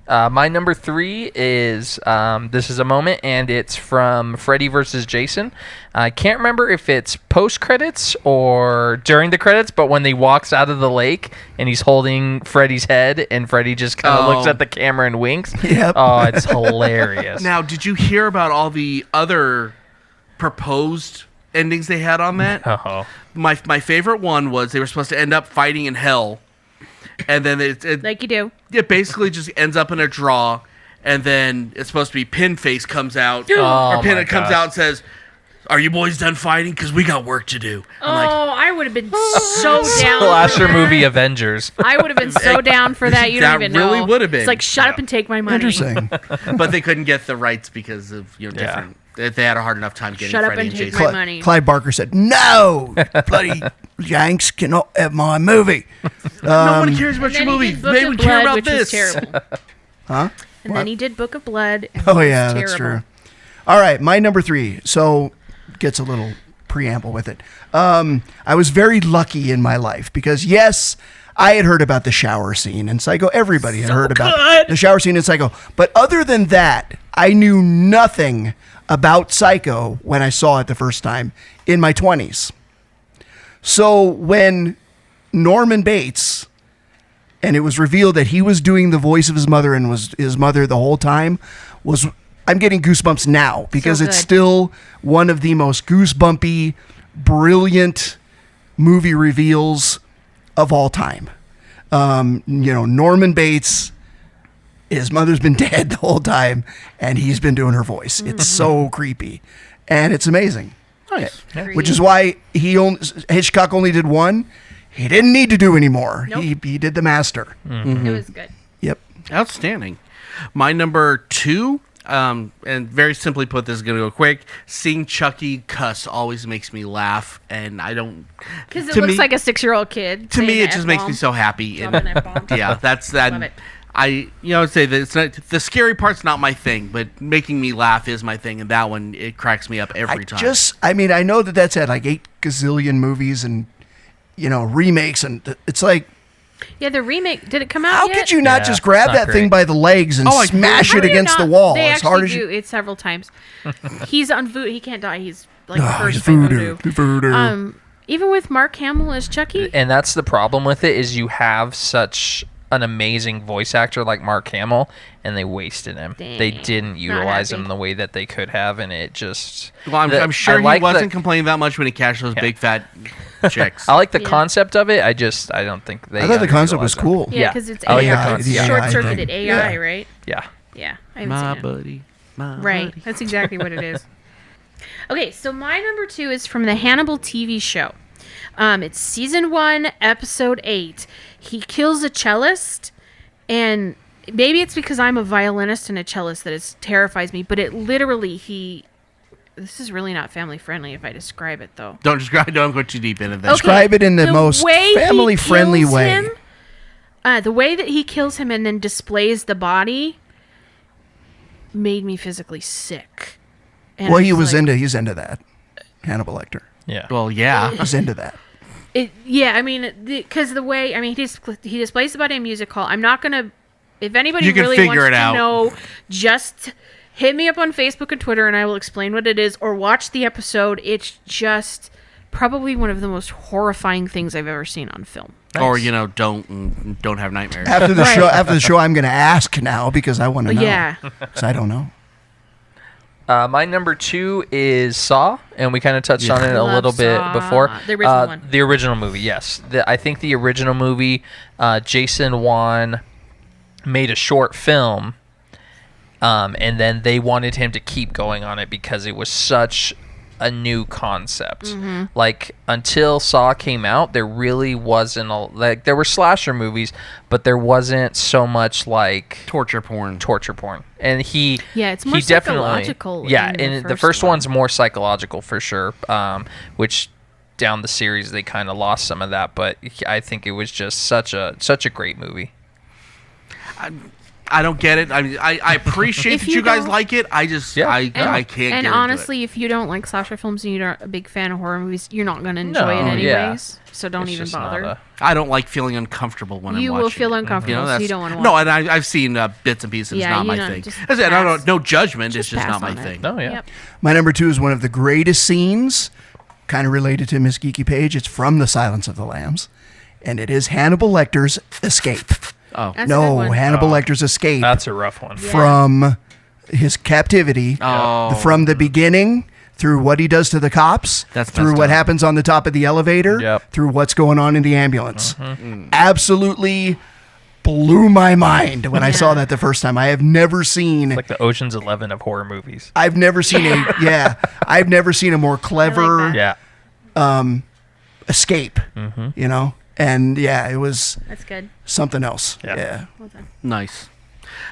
My number 3 is this is a moment, and it's from Freddy vs. Jason. I can't remember if it's post credits or during the credits, but when he walks out of the lake and he's holding Freddy's head, and Freddy just kind of looks at the camera and winks. Yep. Oh, it's hilarious. Now, did you hear about all the other proposed endings they had on that? Oh. My favorite one was they were supposed to end up fighting in hell, and then Like you do. it basically just ends up in a draw, and then it's supposed to be Pin Face comes out, Oh, or Pin my comes gosh. out and says, "Are you boys done fighting? Because we got work to do." I'm like, I would have been so down. Slasher for that. movie Avengers. I would have been so down for that. You don't That even know. really would have been. It's like, shut up and take my money. Interesting. but they couldn't get the rights because of different. They had a hard enough time getting Shut up Freddy and and take Jason. my money. Clyde Barker said, "No, bloody Yanks cannot have my movie." No one cares about And your then he movie. did Book They of would care Blood, about which was this. terrible. Huh? And then he did Book of Blood. And Oh it was yeah, that's terrible. true. All right, my number 3. So gets a little preamble with it. I was very lucky in my life because yes, I had heard about the shower scene in Psycho. Everybody had heard about the shower scene in Psycho. But other than that, I knew nothing about Psycho when I saw it the first time in my 20s. So when Norman Bates, and it was revealed that he was doing the voice of his mother and was his mother the whole time, I'm getting goosebumps now because So it's good. still one of the most goosebumpy, brilliant movie reveals of all time. Norman Bates, his mother's been dead the whole time, and he's been doing her voice. It's so creepy, and it's amazing. Nice. Which is why Hitchcock only did one. He didn't need to do any more. Nope. He did the master. It was good. Yep. Outstanding. My number 2, and very simply put, this is going to go quick. Seeing Chucky cuss always makes me laugh, and I don't. Because it to looks me- like a 6-year-old kid. To me, saying it the just makes me F-bomb. so happy. And Dropping that bomb. yeah, that's that. Love it. say that it's not the scary part's not my thing, but making me laugh is my thing, and that one it cracks me up every time. I know that's at like 8 gazillion movies and remakes, and it's like, Yeah, the remake, did it come out how yet? could you not just grab not that thing great. by the legs and smash it against the wall They as actually hard as do you? it several times. He's on voodoo. He can't die. He's like Oh, cursed he's by voodoo. voodoo. Even with Mark Hamill as Chucky. And that's the problem with it is you have such an amazing voice actor like Mark Hamill, and they wasted him. They Dang. didn't utilize happy. him the way that they could have, and it just. Well, I'm sure he wasn't complaining that much when he cashed those big fat checks. I like the Yeah. concept of it. I don't think they. I thought the concept was underutilized him. cool. Yeah, because it's I like the AI. concept. the AI Short-circuited thing. AI, Yeah. right? Yeah. Yeah, I haven't My seen it. buddy, my Right, buddy. that's exactly what it is. Okay, so my number 2 is from the Hannibal TV show. It's season 1, episode 8. He kills a cellist, and maybe it's because I'm a violinist and a cellist that it terrifies me, but it literally, this is really not family friendly if I describe it, though. Don't go too deep into this. Okay, Describe it in the most way he family-friendly kills way. him, the way that he kills him and then displays the body made me physically sick. And Well, I he's like, into that. Hannibal Lecter. Yeah. Well, yeah. He's into that. I mean, because the way, he displays the body in music hall. I'm not gonna. If anybody You can really figure wants it to out. know, just hit me up on Facebook and Twitter, and I will explain what it is, or watch the episode. It's just probably one of the most horrifying things I've ever seen on film. Or don't have nightmares. After the Right. show, I'm going to ask now because I want to know. Yeah. 'Cause I don't know. My number 2 is Saw, and we kind of touched on it a Love little Saw. bit before. The original one. The original movie, yes. I think the original movie, Jason Wan made a short film, and then they wanted him to keep going on it because it was such a new concept. Mm-hmm. Like, until Saw came out, there really wasn't there were slasher movies, but there wasn't so much like Torture porn. And It's more he definitely, psychological yeah, in and the the first first one. one's more psychological for sure, which down the series they kind of lost some of that, but I think it was just such a great movie. I don't get it. I appreciate If that you you guys don't- like it. I can't get And into honestly, if you don't like slasher films and you're not a big fan of horror movies, you're not going to enjoy No, it anyways. yeah. So don't It's even just not bother. a- it. I don't like feeling uncomfortable when I'm You watching will feel it. uncomfortable, so you don't wanna watch No, it. and I've seen bits and pieces. Yeah, Not you my know, thing. just I said, I pass. don't. No judgment. It's Just just not pass my on it. thing. No, yeah. Yep. My number 2 is one of the greatest scenes, kind of related to Miss Geeky Page. It's from The Silence of the Lambs, and it is Hannibal Lecter's escape. Oh, That's a good No, one. Hannibal Lecter's escape That's a rough one. from his captivity, Oh. from the beginning through what he does to the cops, That's through messed what up. happens on the top of the elevator, Yep. through what's going on in the ambulance. Absolutely blew my mind when I saw that the first time. I have never seen Like the Ocean's 11 of horror movies. I've never seen I've never seen a more clever that. Yeah. escape, And it was That's good. something else. Yeah. Yeah. Well done. nice.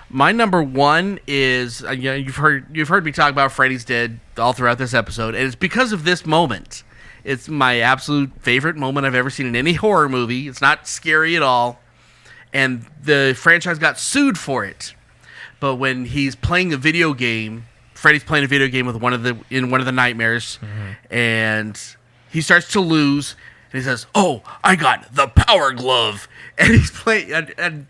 My number 1 is you've heard me talk about Freddy's Dead all throughout this episode, and it's because of this moment. It's my absolute favorite moment I've ever seen in any horror movie. It's not scary at all, and the franchise got sued for it. But when he's playing a video game, Freddy's playing a video game with one of the nightmares, and he starts to lose, and he says, "Oh, I got the power glove," and he's playing and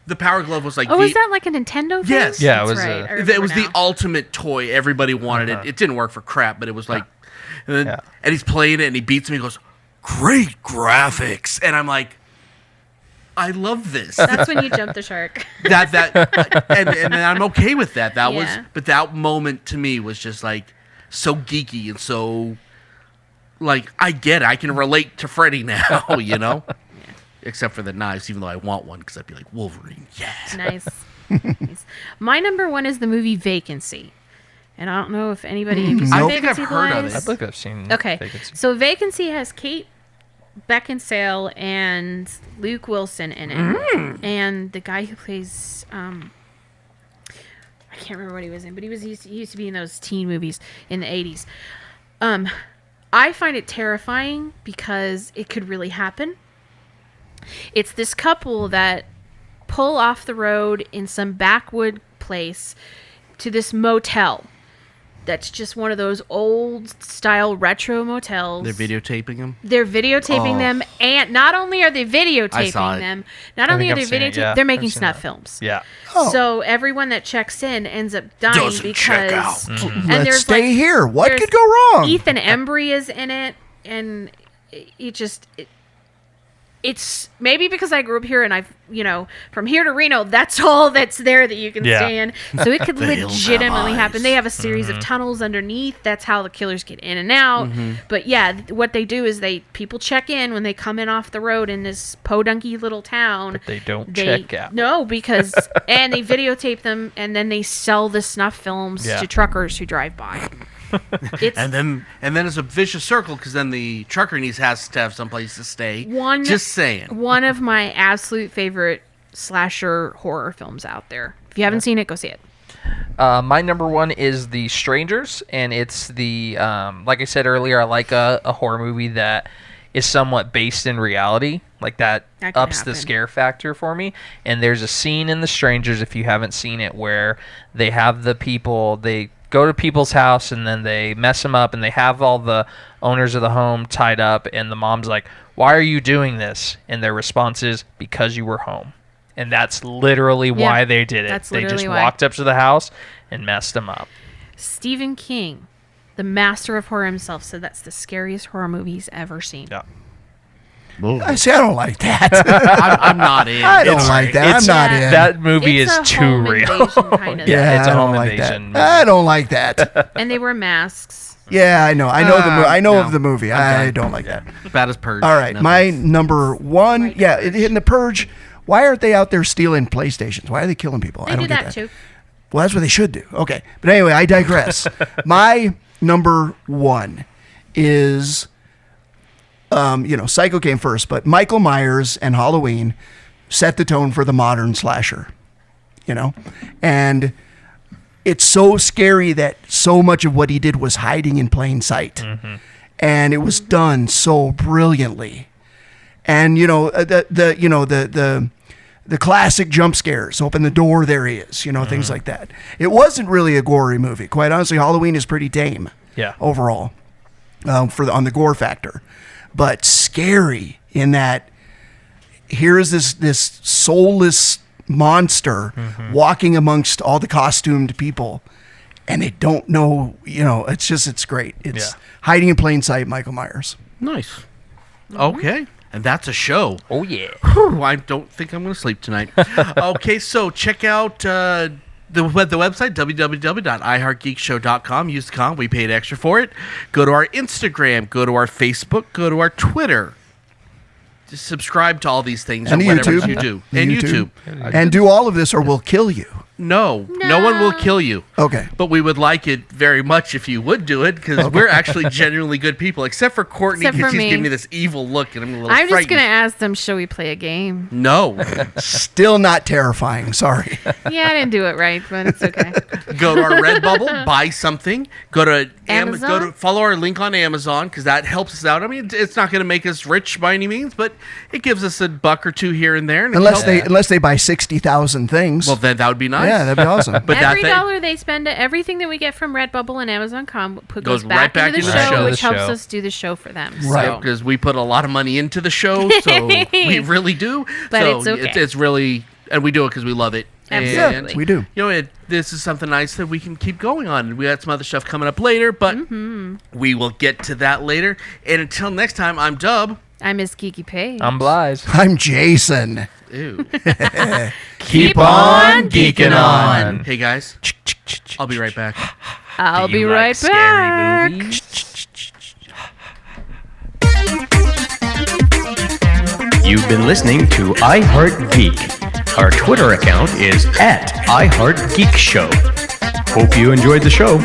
the Power Glove was like, Oh, is that like a Nintendo thing? Yes. Yeah, it That's was right. a- I it remember was the now. ultimate toy. Everybody wanted it. It didn't work for crap, but it was like, and he's playing it, and he beats me. He goes, "Great graphics," and I'm like, I love this. That's when you jump the shark. and I'm okay with that. Yeah. But that moment to me was just like so geeky and so like I get it. I can relate to Freddy now, Except for the knives, even though I want one because I'd be like Wolverine. Yes. Nice. Nice. My number 1 is the movie Vacancy. And I don't know if anybody have you seen I don't think I've Vacancy, heard of Blize? it. I think I've seen Okay. Vacancy. So Vacancy has Kate Beckinsale and Luke Wilson in it. And the guy who plays I can't remember what he was in, but he used to be in those teen movies in the 80s. I find it terrifying because it could really happen. It's this couple that pull off the road in some backwood place to this motel. That's just one of those old style retro motels. They're videotaping them. They're videotaping them, and not only are they videotaping them, not only are they videotaping, they're making snuff films. Yeah. Oh. So everyone that checks in ends up dying Doesn't check out. because and Let's there's stay here. What there's could go wrong? Ethan Embry is in it, and it's maybe because I grew up here and I've, from here to Reno, that's all that's there that you can stay in. So it could legitimately happen. They have a series of tunnels underneath. That's how the killers get in and out. But yeah, what they do is people check in when they come in off the road in this podunky little town. But they don't check out. No, because, and they videotape them and then they sell the snuff films to truckers who drive by. And then it's a vicious circle because then the trucker has to have someplace to stay. Just saying. One of my absolute favorite slasher horror films out there. If you haven't seen it, go see it. My number one is The Strangers, and it's the like I said earlier, I like a horror movie that is somewhat based in reality. Like that ups the scare factor for me. And there's a scene in The Strangers, if you haven't seen it, where they have they go to people's house and then they mess them up and they have all the owners of the home tied up and the mom's like, "Why are you doing this?" And their response is, "Because you were home." And that's literally why they did it. They just walked up to the house and messed them up. Stephen King, the master of horror himself, said that's the scariest horror movie he's ever seen. Yeah. I see. I don't like that. I'm not in. I don't like that. I'm not in. That movie is It's a too home real. invasion kind of Yeah, it's I a don't home like invasion that. movie. I don't like that. And they wear masks. Yeah, I know. I know the movie. I know no. of the movie. I don't like that. Bad as Purge. All right, No my thanks. number one. Yeah, in the Purge. Why aren't they out there stealing PlayStations? Why are they killing people? They I don't do get that too. Well, that's what they should do. Okay, but anyway, I digress. My number one is, Psycho came first, but Michael Myers and Halloween set the tone for the modern slasher. And it's so scary that so much of what he did was hiding in plain sight, and it was done so brilliantly. And the classic jump scares, open the door, there he is, things like that. It wasn't really a gory movie. Quite honestly, Halloween is pretty tame overall on the gore factor. But scary in that here is this soulless monster walking amongst all the costumed people, and they don't know, it's great. It's hiding in plain sight, Michael Myers. Nice. Okay. And that's a show. Oh, yeah. Whew, I don't think I'm going to sleep tonight. Okay, so check out the website, www.iheartgeekshow.com. Use the com. We paid extra for it. Go to our Instagram. Go to our Facebook. Go to our Twitter. Just subscribe to all these things. And whatever YouTube. you do. And YouTube. And do all of this or we'll kill you. No one will kill you. Okay. But we would like it very much if you would do it, because we're actually genuinely good people, except for Courtney, Except because for she's me. giving me this evil look, and I'm a little I'm just frightened. going to ask them, shall we play a game? No. Still not terrifying. Sorry. Yeah, I didn't do it right, but it's okay. Go to our Redbubble, buy something. Go to Amazon? Go to follow our link on Amazon, because that helps us out. I mean, it's not going to make us rich by any means, but it gives us $1 or $2 here and there. And it Unless helps. they buy 60,000 things. Well, then that would be nice. Yeah, that'd be awesome. But Every that dollar they spend, everything that we get from Redbubble and Amazon.com Goes goes right back into the back into the show, show. which The helps show. us do the show for them. Right. So. because we put a lot of money into the show, so we really do. But so it's okay. it's really, and we do it because we love it. Absolutely. And, we do. This is something nice that we can keep going on. We got some other stuff coming up later, but we will get to that later. And until next time, I'm Dub. I'm Miss Geeky Paige. I'm Blize. I'm Jason. Ew. Keep on geeking on. Hey guys, I'll be right back. I'll Do be you right like scary back. movies? You've been listening to iHeartGeek. Our Twitter account is @iHeartGeekShow. Hope you enjoyed the show.